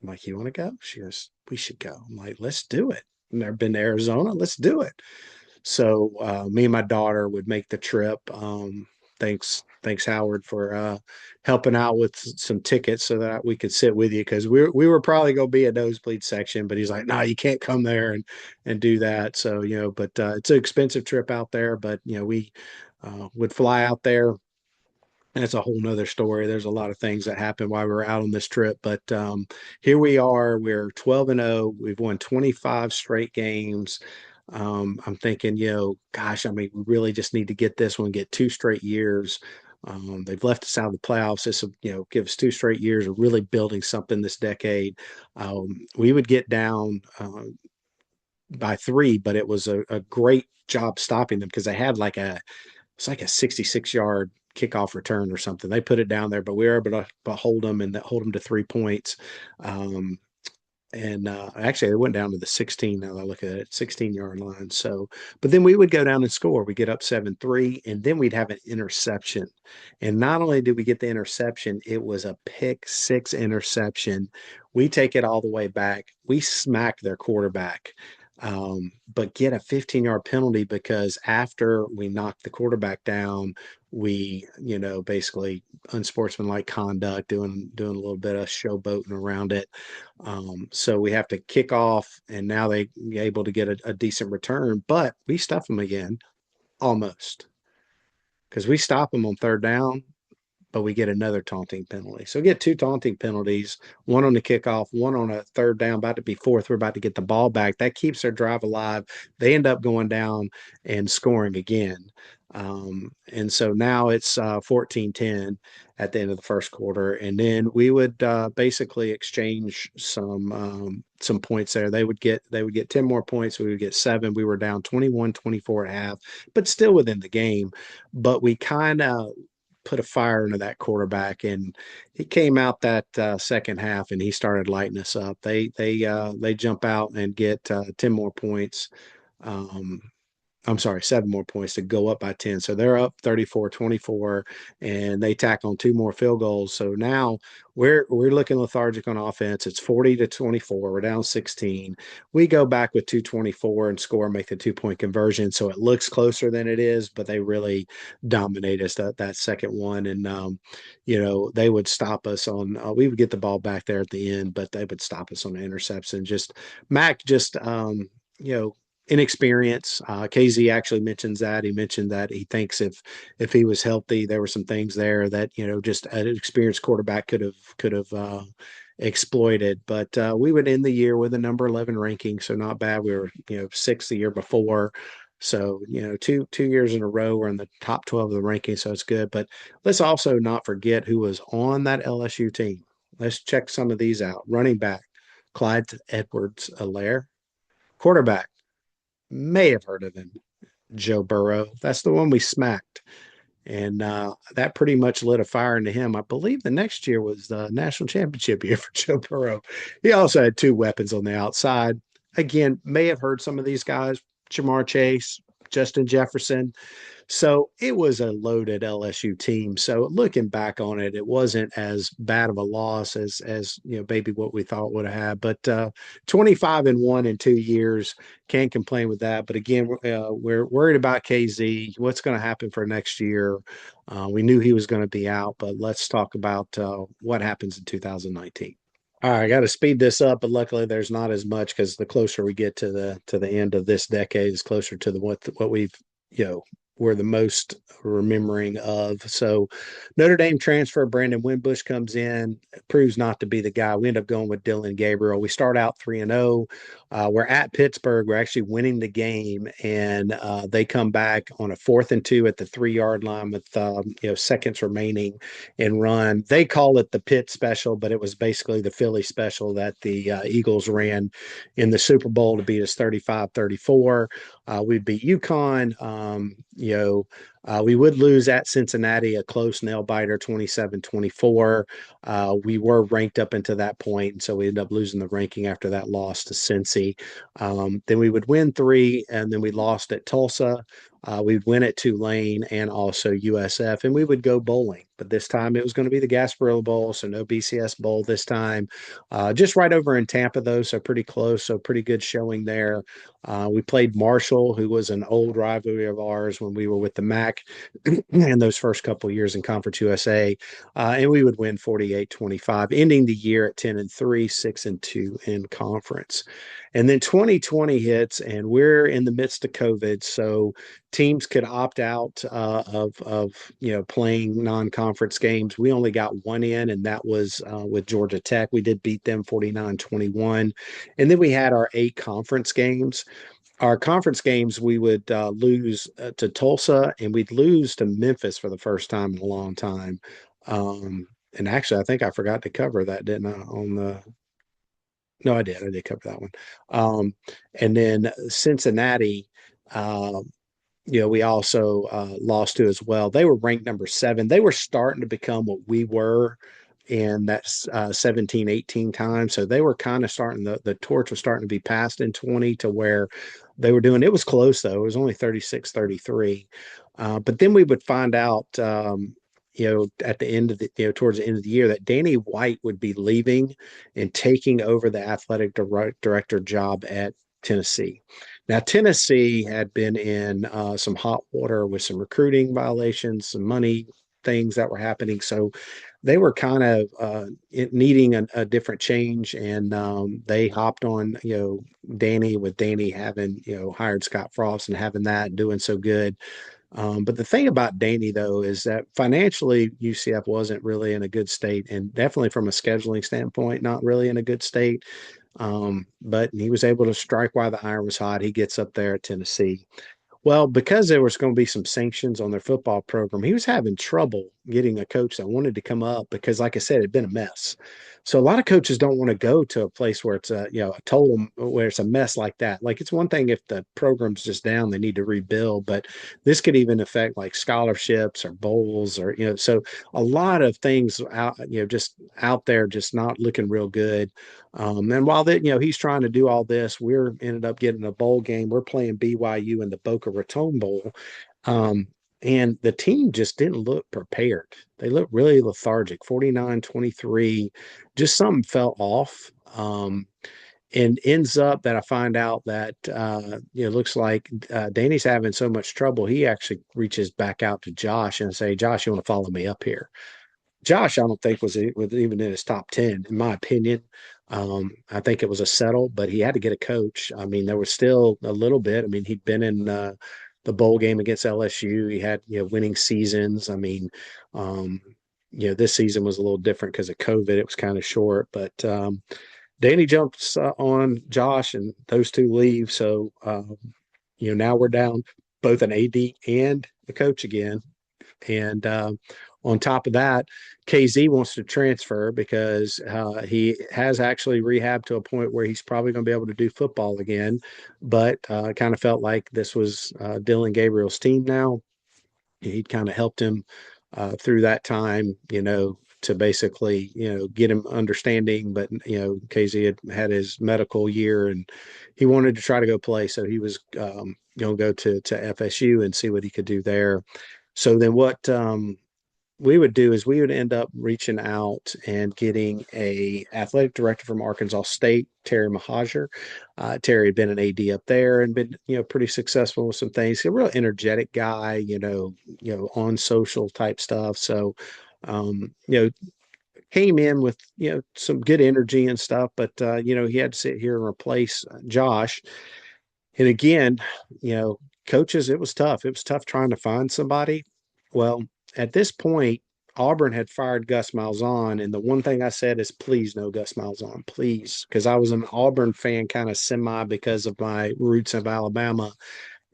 I'm like, "You want to go?" She goes, "We should go." I'm like, "Let's do it. Never been to Arizona. Let's do it." So me and my daughter would make the trip. thanks Howard for helping out with some tickets so that we could sit with you because we were probably going to be a nosebleed section, but he's like, no, you can't come there and do that. So but it's an expensive trip out there, but we would fly out there. That's a whole nother story. There's a lot of things that happened while we were out on this trip, but here we are. We're 12-0. We've won 25 straight games. I'm thinking, gosh, I mean, we really just need to get this one, get 2 straight years. They've left us out of the playoffs. This will, give us 2 straight years of really building something this decade. We would get down by 3, but it was a great job stopping them because they had it's like a 66-yard kickoff return or something. They put it down there, but we were able to hold them and hold them to 3 points. And actually, they went down to the 16. Now that I look at it, 16-yard line. So, but then we would go down and score. We get up 7-3, and then we'd have an interception. And not only did we get the interception, it was a pick six interception. We take it all the way back. We smack their quarterback, but get a 15-yard penalty because after we knocked the quarterback down, we, basically unsportsmanlike conduct, doing a little bit of showboating around it. So we have to kick off, and now they able to get a decent return, but we stuff them again, almost, because we stop them on third down, but we get another taunting penalty. So we get 2 taunting penalties, one on the kickoff, one on a third down, about to be fourth. We're about to get the ball back. That keeps their drive alive. They end up going down and scoring again. And so now it's 14-10 at the end of the first quarter. And then we would basically exchange some points there. They would get 10 more points. We would get 7. We were down 21-24 at half, but still within the game. But we kind of put a fire into that quarterback, and he came out that second half and he started lighting us up. They jump out and get 10 more points. I'm sorry, 7 more points to go up by 10. So they're up 34-24, and they tack on 2 more field goals. So now we're looking lethargic on offense. It's 40-24. We're down 16. We go back with 2:24 and score, make the 2-point conversion. So it looks closer than it is, but they really dominate us that second one. And they would stop us on. We would get the ball back there at the end, but they would stop us on the interception. Mac inexperience. KZ actually mentions that. He mentioned that he thinks if he was healthy, there were some things there that just an experienced quarterback could have exploited. But we would end the year with a number 11 ranking, so not bad. We were 6th the year before. So, 2 years in a row, we're in the top 12 of the ranking, so it's good. But let's also not forget who was on that LSU team. Let's check some of these out. Running back, Clyde Edwards-Helaire. Quarterback, may have heard of him, Joe Burrow. That's the one we smacked. And that pretty much lit a fire into him. I believe the next year was the national championship year for Joe Burrow. He also had 2 weapons on the outside. Again, may have heard some of these guys, Jamar Chase, Justin Jefferson. So it was a loaded LSU team. So looking back on it, it wasn't as bad of a loss as maybe what we thought would have had. But 25-1 in 2 years, can't complain with that. But again, we're worried about KZ. What's going to happen for next year? We knew he was going to be out, but let's talk about what happens in 2019. All right, I got to speed this up, but luckily there's not as much because the closer we get to the end of this decade, is closer to what we've we're the most remembering of. So Notre Dame transfer Brandon Wimbush comes in, proves not to be the guy. We end up going with Dylan Gabriel. We start out 3-0. We're at Pittsburgh. We're actually winning the game, and they come back on a 4th and 2 at the 3-yard line with seconds remaining and run. They call it the Pitt special, but it was basically the Philly special that the Eagles ran in the Super Bowl to beat us 35-34. We beat UConn. We would lose at Cincinnati, a close nail biter, 27-24. We were ranked up into that point, and so we ended up losing the ranking after that loss to Cincy. Then we would win 3, and then we lost at Tulsa. We'd win at Tulane and also USF, and we would go bowling. But this time it was going to be the Gasparilla Bowl, so no BCS Bowl this time. Just right over in Tampa, though, so pretty close, so pretty good showing there. We played Marshall, who was an old rivalry of ours when we were with the MAC in those first couple years in Conference USA, and we would win 48-25, ending the year at 10-3, 6-2 in conference. And then 2020 hits, and we're in the midst of COVID, so teams could opt out of playing non-conference games. We only got one in, and that was with Georgia Tech. We did beat them 49-21, and then we had our 8 conference games. Our conference games, we would lose to Tulsa, and we'd lose to Memphis for the first time in a long time. And actually, I think I forgot to cover that, didn't I? On the No, I did. I did cover that one. And then Cincinnati, uh, we also lost to as well. They were ranked number 7. They were starting to become what we were in that 17, 18 time. So they were kind of starting, the torch was starting to be passed in 20 to where they were doing, it was close though. It was only 36-33. But then we would find out, at the end of towards the end of the year that Danny White would be leaving and taking over the athletic director job at Tennessee. Now, Tennessee had been in some hot water with some recruiting violations, some money things that were happening. So they were kind of needing a different change. And they hopped on, Danny, with Danny having, hired Scott Frost and having that and doing so good. But the thing about Danny, though, is that financially, UCF wasn't really in a good state, and definitely from a scheduling standpoint, not really in a good state. But he was able to strike while the iron was hot. He gets up there at Tennessee. Well, because there was going to be some sanctions on their football program, he was having trouble getting a coach that wanted to come up because, like I said, it'd been a mess. So a lot of coaches don't want to go to a place where it's a total where it's a mess like that. Like it's one thing if the program's just down, they need to rebuild, but this could even affect like scholarships or bowls or so a lot of things out just out there just not looking real good. And while that, he's trying to do all this, we're ended up getting a bowl game. We're playing BYU in the Boca Raton Bowl. Um, and the team just didn't look prepared. They looked really lethargic, 49-23. Just something felt off. And ends up that I find out that looks like Danny's having so much trouble. He actually reaches back out to Josh and say, "Josh, you want to follow me up here?" Josh, I don't think was even in his top 10, in my opinion. I think it was a settle, but he had to get a coach. I mean, there was still a little bit. I mean, he'd been in the bowl game against LSU. He had, winning seasons. I mean, this season was a little different because of COVID. It was kind of short, but Danny jumps on Josh and those two leave. So, now we're down both an AD and the coach again. And on top of that, KZ wants to transfer because he has actually rehabbed to a point where he's probably going to be able to do football again. But kind of felt like this was Dylan Gabriel's team now. He'd kind of helped him through that time, to basically, get him understanding. But, KZ had his medical year and he wanted to try to go play. So he was going to go to FSU and see what he could do there. So then what we would do is we would end up reaching out and getting a athletic director from Arkansas State, Terry Mohajir. Terry had been an AD up there and been, pretty successful with some things. A real energetic guy, on social type stuff. So, came in with, some good energy and stuff, but, he had to sit here and replace Josh. And again, coaches, it was tough. It was tough trying to find somebody. Well, at this point, Auburn had fired Gus Malzahn, and the one thing I said is, please no Gus Malzahn, please, because I was an Auburn fan kind of semi because of my roots of Alabama.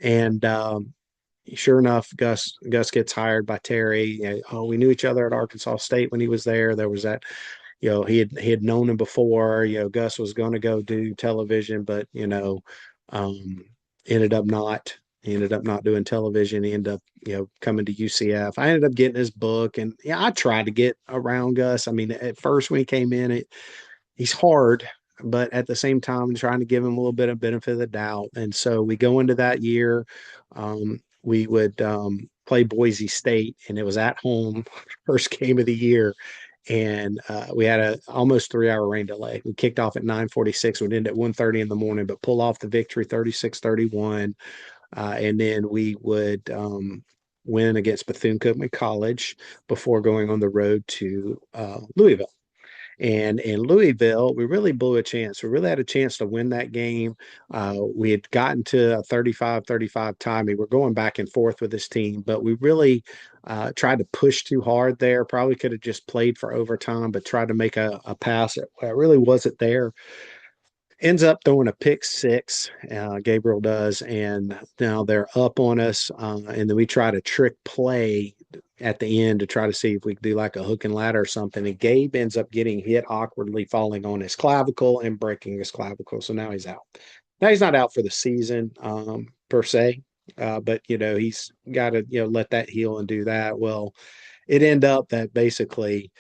And sure enough, Gus gets hired by Terry. We knew each other at Arkansas State when he was there. There was that, he had known him before. Gus was going to go do television, but ended up not. He ended up not doing television. He ended up, coming to UCF. I ended up getting his book, and I tried to get around Gus. I mean, at first when he came in, he's hard, but at the same time, trying to give him a little bit of benefit of the doubt. And so we go into that year. we would play Boise State, and it was at home, first game of the year, and we had a almost 3 hour rain delay. We kicked off at 9:46, would end at 1:30 in the morning, but pull off the victory 36-31. And then we would win against Bethune-Cookman College before going on the road to Louisville. And in Louisville, we really blew a chance. We really had a chance to win that game. We had gotten to a 35-35 tie. We were going back and forth with this team, but we really tried to push too hard there. Probably could have just played for overtime, but tried to make a pass that really wasn't there. Ends up throwing a pick six, Gabriel does, and now they're up on us. And then we try to trick play at the end to try to see if we could do like a hook and ladder or something. And Gabe ends up getting hit awkwardly, falling on his clavicle and breaking his clavicle. So now he's out. Now he's not out for the season per se, but he's got to let that heal and do that. Well, it ended up that basically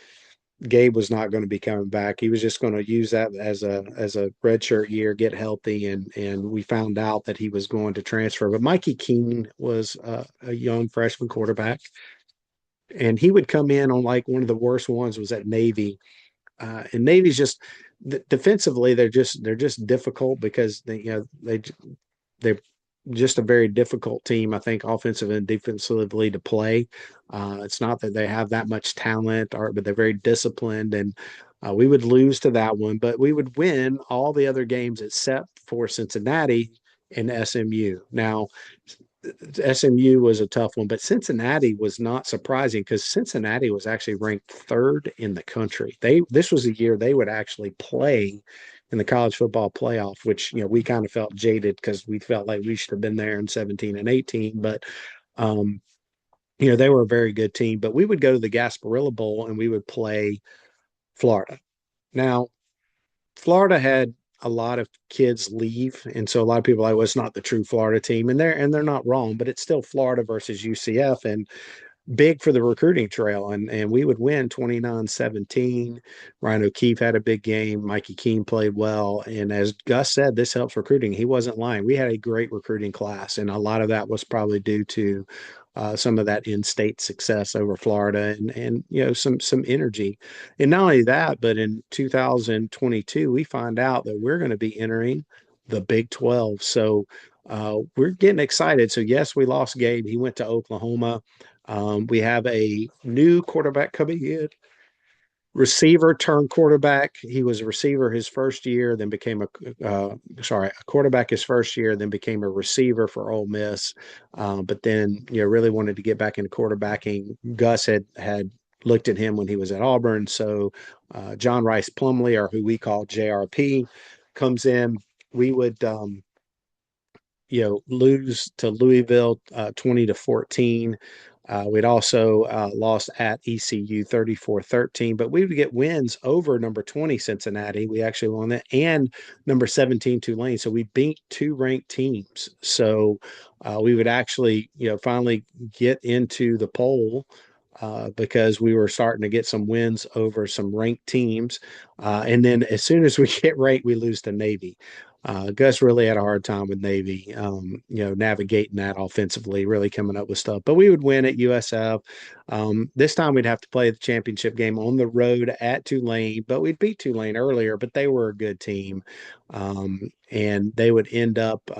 Gabe was not going to be coming back. He was just going to use that as a redshirt year, get healthy, and we found out that he was going to transfer. But Mikey Keene was a young freshman quarterback, and he would come in on like one of the worst ones was at Navy, and Navy's just defensively they're just difficult because they're just a very difficult team, I think, offensive and defensively to play. It's not that they have that much talent, but they're very disciplined. And we would lose to that one, but we would win all the other games except for Cincinnati and SMU. Now, SMU was a tough one, but Cincinnati was not surprising because Cincinnati was actually ranked third in the country. This was a year they would actually play in the college football playoff, which we kind of felt jaded because we felt like we should have been there in 17 and 18. But um, they were a very good team. But we would go to the Gasparilla Bowl and we would play Florida. Now, Florida had a lot of kids leave, and so a lot of people are like, well, it's not the true Florida team, and they're not wrong, but it's still Florida versus UCF, and big for the recruiting trail. And we would win 29-17. Ryan O'Keefe had a big game. Mikey Keene played well. And as Gus said, this helps recruiting. He wasn't lying. We had a great recruiting class, and a lot of that was probably due to some of that in-state success over Florida and some energy. And not only that, but in 2022, we find out that we're going to be entering the Big 12. So we're getting excited. So yes, we lost Gabe. He went to Oklahoma. We have a new quarterback coming in, receiver turned quarterback. He was a receiver his first year, then became a quarterback his first year, then became a receiver for Ole Miss. But then really wanted to get back into quarterbacking. Gus had looked at him when he was at Auburn. So John Rice Plumley, or who we call JRP, comes in. We would lose to Louisville 20-14. We'd also lost at ECU 34-13, but we would get wins over number 20 Cincinnati. We actually won that, and number 17 Tulane. So we beat two ranked teams. So we would actually, finally get into the poll because we were starting to get some wins over some ranked teams. And then as soon as we get ranked, we lose to Navy. Gus really had a hard time with Navy, navigating that offensively, really coming up with stuff. But we would win at USF. This time we'd have to play the championship game on the road at Tulane, but we'd beat Tulane earlier, but they were a good team. And they would end up,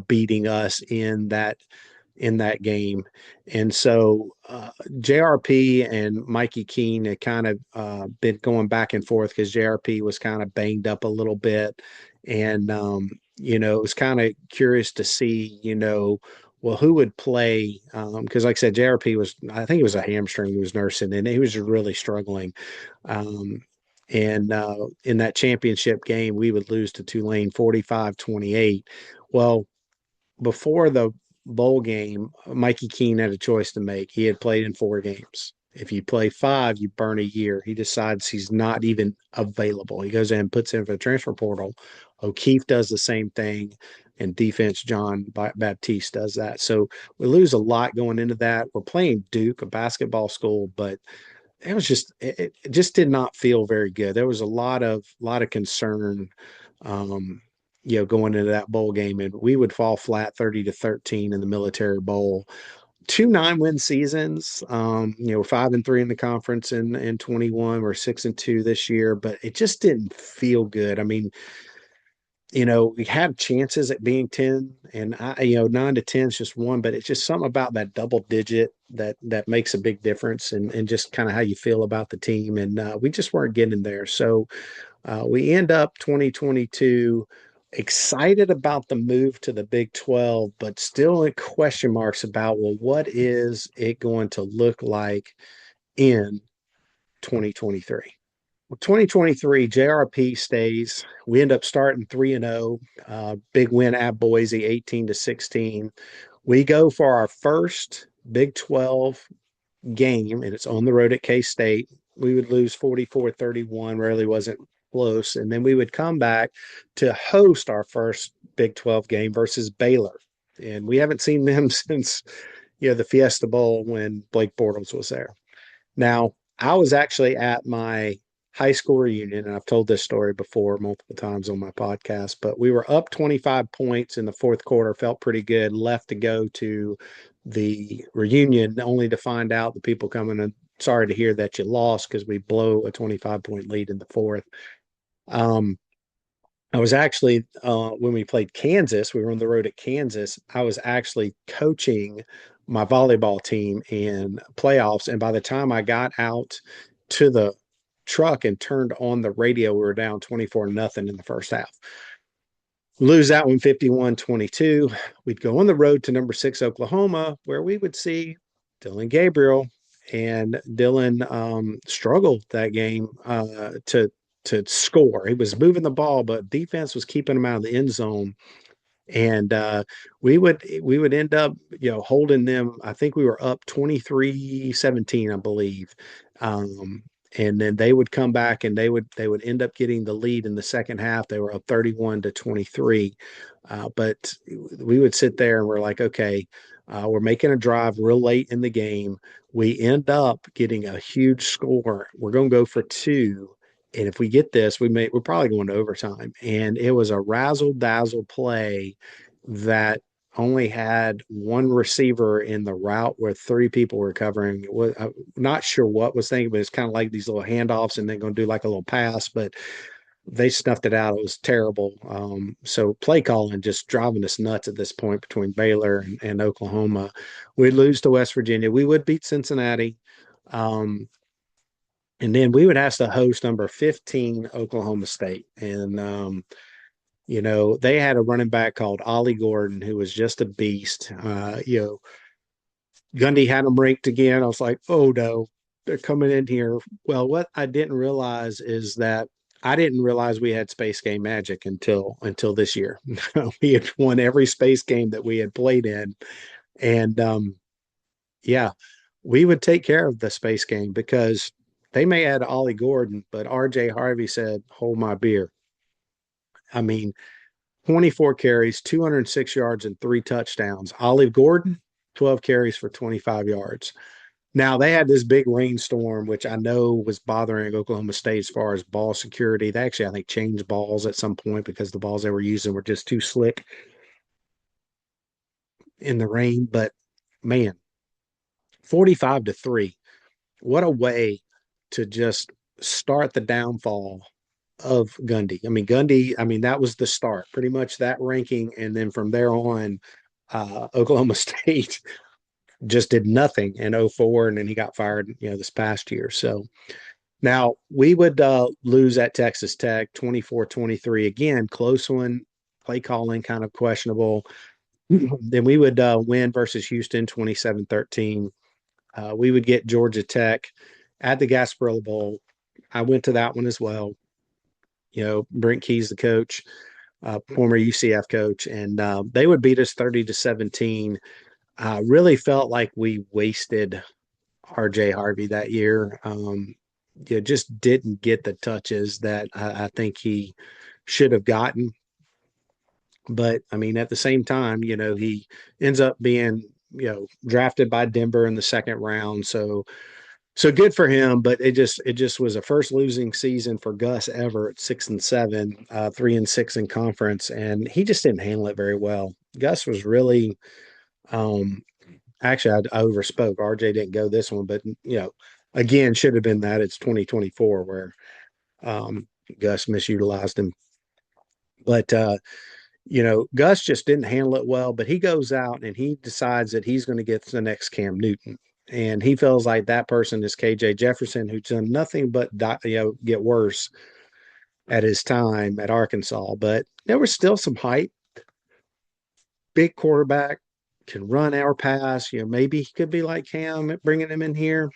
beating us in that game. And so JRP and Mikey Keene had kind of been going back and forth because JRP was kind of banged up a little bit. And, it was kind of curious to see, well, who would play? Because like I said, JRP I think it was a hamstring he was nursing, and he was just really struggling. And in that championship game, we would lose to Tulane 45-28. Well, before the bowl game, Mikey Keene had a choice to make. He had played in 4 games. If you play 5, you burn a year. He decides he's not even available. He goes in and puts in for the transfer portal. O'Keefe does the same thing, and defense John Baptiste does that. So we lose a lot going into that. We're playing Duke, a basketball school, but it just did not feel very good. There was a lot of concern. going into that bowl game, and we would fall flat 30-13 in the Military Bowl. Two 9-win seasons. We're 5-3 in the conference in 21. We're 6-2 this year, but it just didn't feel good. I mean, we had chances at being 10, and 9 to 10 is just one, but it's just something about that double digit that makes a big difference, and just kind of how you feel about the team. And we just weren't getting there. So we end up 2022 excited about the move to the Big 12, but still in question marks about, well, what is it going to look like in 2023? 2023, JRP stays. We end up starting 3-0. Big win at Boise, 18-16. We go for our first Big 12 game, and it's on the road at K-State. We would lose 44-31, really wasn't close. And then we would come back to host our first Big 12 game versus Baylor. And we haven't seen them since, the Fiesta Bowl when Blake Bortles was there. Now, I was actually at my high school reunion, and I've told this story before multiple times on my podcast, but we were up 25 points in the fourth quarter, felt pretty good, left to go to the reunion, only to find out the people coming and sorry to hear that you lost because we blow a 25-point lead in the fourth. I was actually, when we played Kansas, we were on the road at Kansas. I was actually coaching my volleyball team in playoffs. And by the time I got out to the truck and turned on the radio, we were down 24-0 in the first half. Lose that one 51-22. We'd go on the road to number 6, Oklahoma, where we would see Dylan Gabriel. And Dylan struggled that game to score. He was moving the ball, but defense was keeping him out of the end zone. And we would end up, holding them. I think we were up 23-17, I believe. And then they would come back and they would end up getting the lead in the second half. They were up 31-23. But we would sit there and we're like, okay, we're making a drive real late in the game. We end up getting a huge score. We're going to go for 2. And if we get this, we're probably going to overtime. And it was a razzle dazzle play that only had one receiver in the route where 3 people were covering. I'm not sure what was thinking, but it's kind of like these little handoffs and they're going to do like a little pass, but they snuffed it out. It was terrible. So play calling just driving us nuts at this point between Baylor and Oklahoma. We'd lose to West Virginia. We would beat Cincinnati. And then we would have to host number 15, Oklahoma State. And, they had a running back called Ollie Gordon, who was just a beast. Gundy had him ranked again. I was like, oh, no, they're coming in here. Well, what I didn't realize is that I didn't realize we had space game magic until this year. We had won every space game that we had played in. And, we would take care of the space game because they may add Ollie Gordon, but RJ Harvey said, hold my beer. I mean, 24 carries, 206 yards, and 3 touchdowns. Ollie Gordon, 12 carries for 25 yards. Now, they had this big rainstorm, which I know was bothering Oklahoma State as far as ball security. They actually, I think, changed balls at some point because the balls they were using were just too slick in the rain. But, man, 45-3. What a way to just start the downfall of Gundy. That was the start, pretty much that ranking. And then from there on, Oklahoma State just did nothing in 04, and then he got fired, this past year. So now we would lose at Texas Tech 24-23. Again, close one, play calling kind of questionable. Then we would win versus Houston 27-13. We would get Georgia Tech at the Gasparilla Bowl. I went to that one as well. Brent Key's the coach, former UCF coach, and they would beat us 30-17. Really felt like we wasted RJ Harvey that year. Just didn't get the touches that I think he should have gotten. But at the same time, he ends up being, drafted by Denver in the second round. So So good for him, but it just was a first losing season for Gus ever at 6-7, 3-6 in conference, and he just didn't handle it very well. Gus was really, um, actually I overspoke. RJ didn't go this one, but again, should have been that. It's 2024 where um, Gus misutilized him, but Gus just didn't handle it well. But he goes out and he decides that he's going to get the next Cam Newton. And he feels like that person is KJ Jefferson, who's done nothing but get worse at his time at Arkansas. But there was still some hype. Big quarterback, can run or pass. Maybe he could be like Cam at bringing him in here,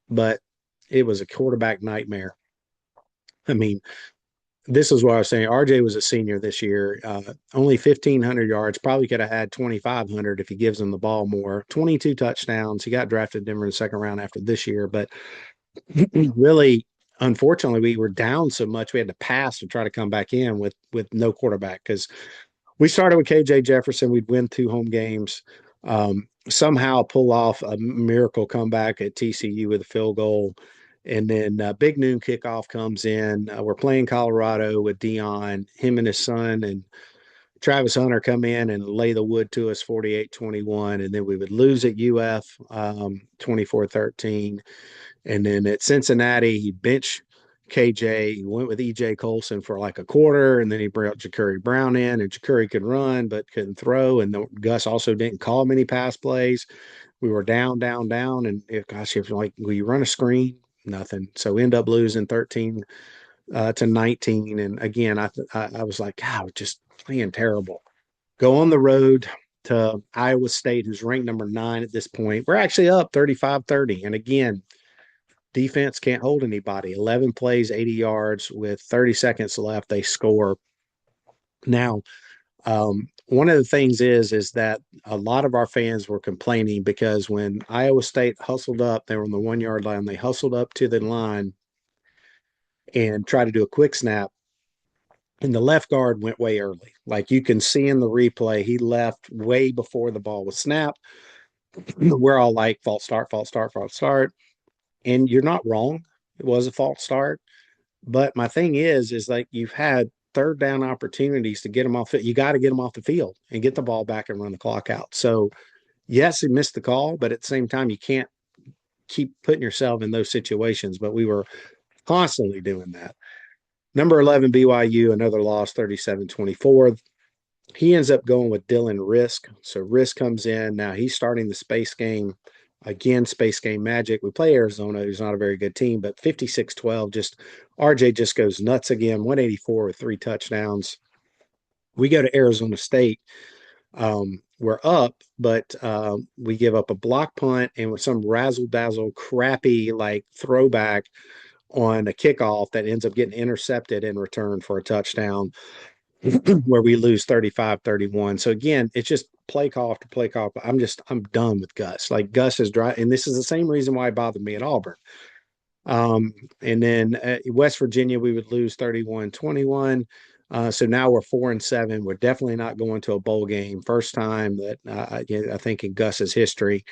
but it was a quarterback nightmare. I mean, this is what I was saying. RJ was a senior this year, only 1,500 yards. Probably could have had 2,500 if he gives him the ball more. 22 touchdowns. He got drafted Denver in the second round after this year, but really, unfortunately, we were down so much we had to pass to try to come back in with no quarterback because we started with KJ Jefferson. We'd win 2 home games. Somehow pull off a miracle comeback at TCU with a field goal. And then big noon kickoff comes in. We're playing Colorado with Dion, him and his son, and Travis Hunter come in and lay the wood to us 48-21. And then we would lose at UF 24-13. And then at Cincinnati, he benched KJ. He went with EJ Colson for like a quarter, and then he brought Ja'Carry Brown in, and Ja'Carry could run but couldn't throw. And Gus also didn't call many pass plays. We were down, and gosh, if like, will you run a screen? Nothing. So end up losing 13 to 19. And again, I was like, God, just playing terrible. Go on the road to Iowa State, who's ranked number 9 at this point. We're actually up 35-30. And again, defense can't hold anybody. 11 plays, 80 yards with 30 seconds left. They score. Now, one of the things is that a lot of our fans were complaining because when Iowa State hustled up, they were on the 1 yard line. They hustled up to the line and tried to do a quick snap. And the left guard went way early. Like you can see in the replay, he left way before the ball was snapped. We're all like, false start, false start, false start. And you're not wrong. It was a false start. But my thing is like you've had third down opportunities to get them off. You got to get them off the field and get the ball back and run the clock out. So, yes, he missed the call, but at the same time, you can't keep putting yourself in those situations. But we were constantly doing that. Number 11, BYU, another loss, 37-24. He ends up going with Dylan Risk. So Risk comes in. Now he's starting the space game. Again, space game magic. We play Arizona, who's not a very good team, but 56-12, just RJ just goes nuts again, 184 with 3 touchdowns. We go to Arizona State. We're up, but we give up a block punt and with some razzle-dazzle, crappy like throwback on a kickoff that ends up getting intercepted in return for a touchdown where we lose 35-31. So again, it's just play call after play call. I'm done with Gus. Like Gus is dry. And this is the same reason why it bothered me at Auburn. And then at West Virginia, we would lose 31-21. So now we're 4-7. We're definitely not going to a bowl game. First time that I think in Gus's history.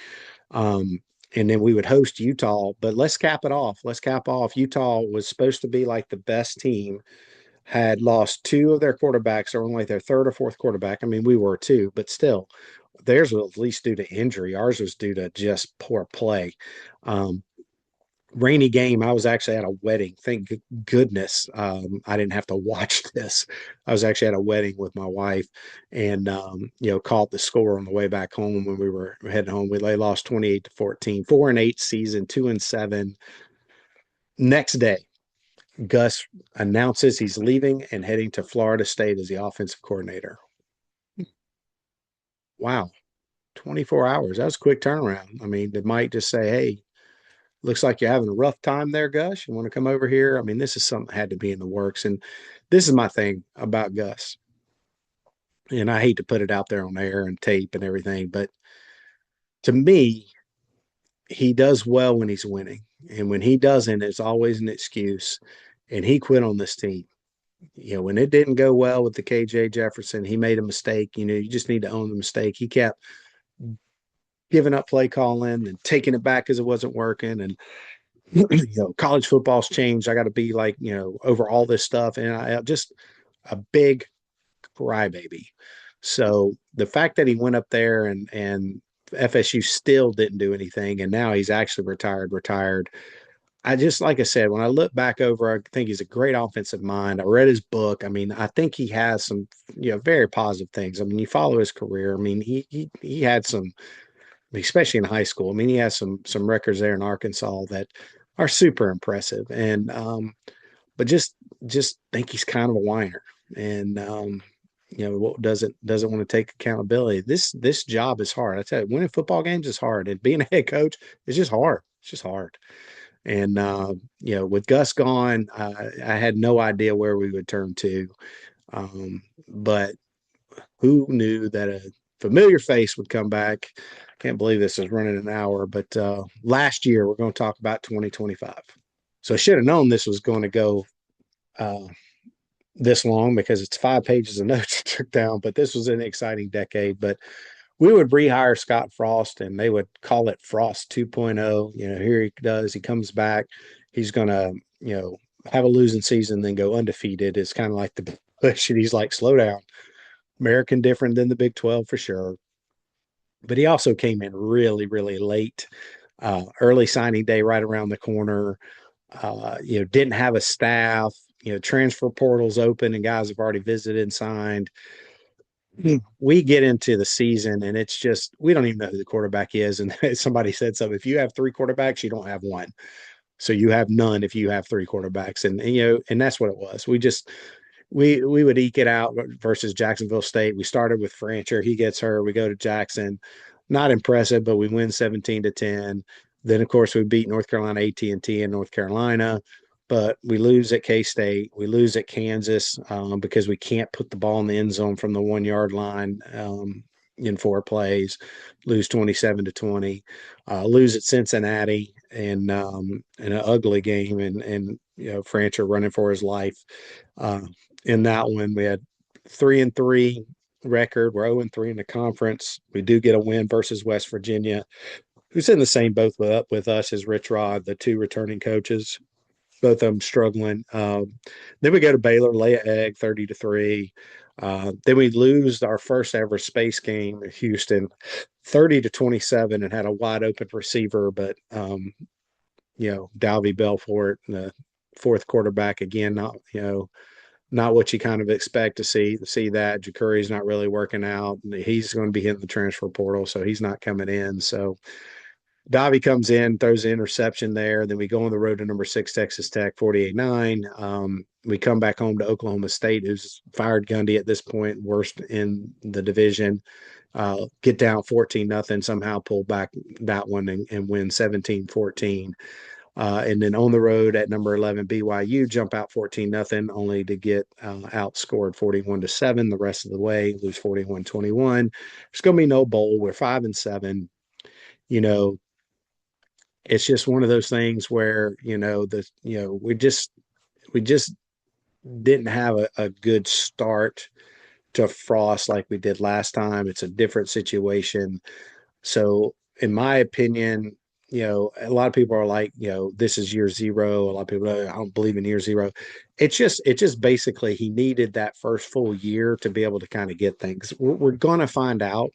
And then we would host Utah, but let's cap it off. Let's cap off. Utah was supposed to be like the best team, had lost 2 of their quarterbacks, or only their 3rd or 4th quarterback. I mean, we were too, but still, theirs was at least due to injury. Ours was due to just poor play. Rainy game. I was actually at a wedding. Thank goodness I didn't have to watch this. I was actually at a wedding with my wife, and caught the score on the way back home when we were heading home. They lost 28-14, 4-8 season, 2-7. Next day, Gus announces he's leaving and heading to Florida State as the offensive coordinator. Wow, 24 hours. That was a quick turnaround. I mean, they might just say, hey, looks like you're having a rough time there, Gus. You want to come over here? I mean, this is something that had to be in the works. And this is my thing about Gus. And I hate to put it out there on air and tape and everything, but to me, he does well when he's winning. And when he doesn't, it's always an excuse. And he quit on this team. When it didn't go well with the KJ Jefferson, he made a mistake. You just need to own the mistake. He kept giving up play calling and taking it back because it wasn't working. And College football's changed. I got to be like, over all this stuff. And I just a big crybaby. So the fact that he went up there and FSU still didn't do anything, and now he's actually retired. I just, like I said, when I look back over, I think he's a great offensive mind. I read his book. I mean, I think he has some, very positive things. I mean, you follow his career. I mean, he had some, especially in high school. I mean, he has some records there in Arkansas that are super impressive. And but just think he's kind of a whiner, and doesn't want to take accountability. This job is hard. I tell you, winning football games is hard, and being a head coach is just hard. It's just hard. And with Gus gone, I had no idea where we would turn to. But who knew that a familiar face would come back? Can't believe this is running an hour. But last year, we're going to talk about 2025. So I should have known this was going to go uh, this long because it's 5 pages of notes I took down. But this was an exciting decade. But we would rehire Scott Frost and they would call it Frost 2.0. Here he does. He comes back. He's going to, have a losing season, then go undefeated. It's kind of like the Bush. And he's like, slow down. American different than the Big 12 for sure. But he also came in really, really late. Early signing day right around the corner. Didn't have a staff. Transfer portals open and guys have already visited and signed. We get into the season and it's just we don't even know who the quarterback is. And somebody said something. If you have three quarterbacks, you don't have one. So you have none if you have three quarterbacks. And that's what it was. We would eke it out versus Jacksonville State. We started with Francher. He gets hurt. We go to Jackson. Not impressive, but we win 17-10. Then, of course, we beat North Carolina AT&T in North Carolina. But we lose at K-State. We lose at Kansas because we can't put the ball in the end zone from the 1 yard line in 4 plays. Lose 27-20. Lose at Cincinnati in an ugly game, and Francher running for his life. In that one, we had 3-3 record. We're 0-3 in the conference. We do get a win versus West Virginia, who's in the same boat with us as Rich Rod, the two returning coaches. Both of them struggling. Then we go to Baylor, lay an egg, 30-3. Then we lose our first ever space game at Houston, 30-27, and had a wide open receiver, but Dalvey Belfort, the fourth quarterback again, not what you kind of expect to see that. Jacurri's not really working out. He's going to be hitting the transfer portal, so he's not coming in. So Davi comes in, throws an interception there. Then we go on the road to number 6, Texas Tech, 48-9. We come back home to Oklahoma State, who's fired Gundy at this point, worst in the division. Get down 14-0, somehow pull back that one and win 17-14. And then on the road at number 11, BYU, jump out 14-0, only to get outscored 41-7 the rest of the way, lose 41-21. There's going to be no bowl. We're 5-7. It's just one of those things where we just didn't have a good start to Frost like we did last time. It's a different situation. So in my opinion, a lot of people are like, this is year zero. A lot of people I don't believe in year zero. It's just basically he needed that first full year to be able to kind of get things. We're going to find out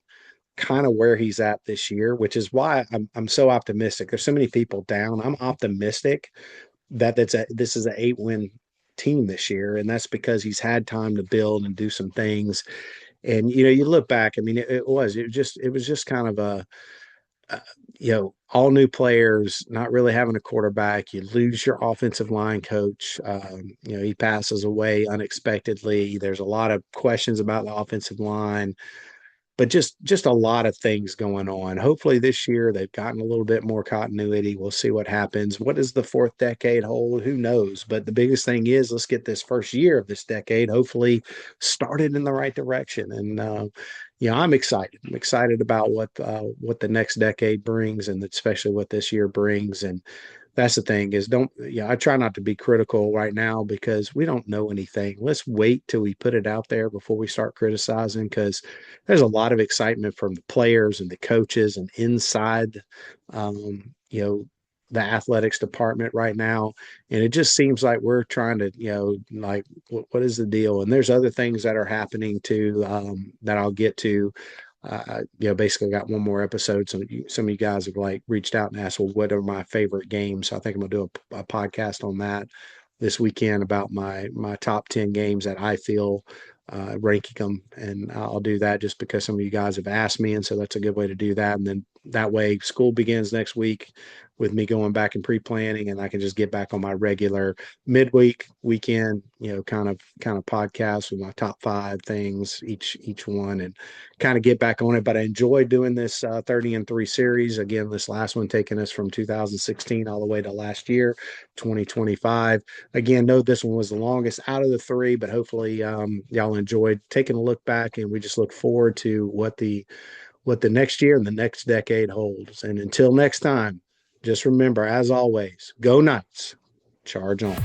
kind of where he's at this year, which is why I'm so optimistic. There's so many people down. I'm optimistic that this is an 8-win team this year, and that's because he's had time to build and do some things. And you look back. I mean, it was just kind of all new players, not really having a quarterback. You lose your offensive line coach. He passes away unexpectedly. There's a lot of questions about the offensive line, but just a lot of things going on. Hopefully this year they've gotten a little bit more continuity. We'll see what happens. What does the fourth decade hold? Who knows? But the biggest thing is let's get this first year of this decade hopefully started in the right direction. And I'm excited. I'm excited about what the next decade brings, and especially what this year brings. And that's the thing is I try not to be critical right now because we don't know anything. Let's wait till we put it out there before we start criticizing, because there's a lot of excitement from the players and the coaches and inside, the athletics department right now, and it just seems like we're trying to, like what is the deal? And there's other things that are happening too, that I'll get to. Basically got one more episode. Some of you guys have like reached out and asked, well, what are my favorite games? So I think I'm gonna do a podcast on that this weekend about my top 10 games that I feel, ranking them, and I'll do that just because some of you guys have asked me, and so that's a good way to do that. And then that way, school begins next week with me going back and pre-planning, and I can just get back on my regular midweek weekend, kind of podcast with my top 5 things each one, and kind of get back on it. But I enjoy doing this 30-3 series. Again, this last one taking us from 2016 all the way to last year, 2025. Again, know this one was the longest out of the 3, but hopefully y'all enjoyed taking a look back, and we just look forward to what the next year and the next decade holds. And until next time, just remember, as always, go Knights, charge on.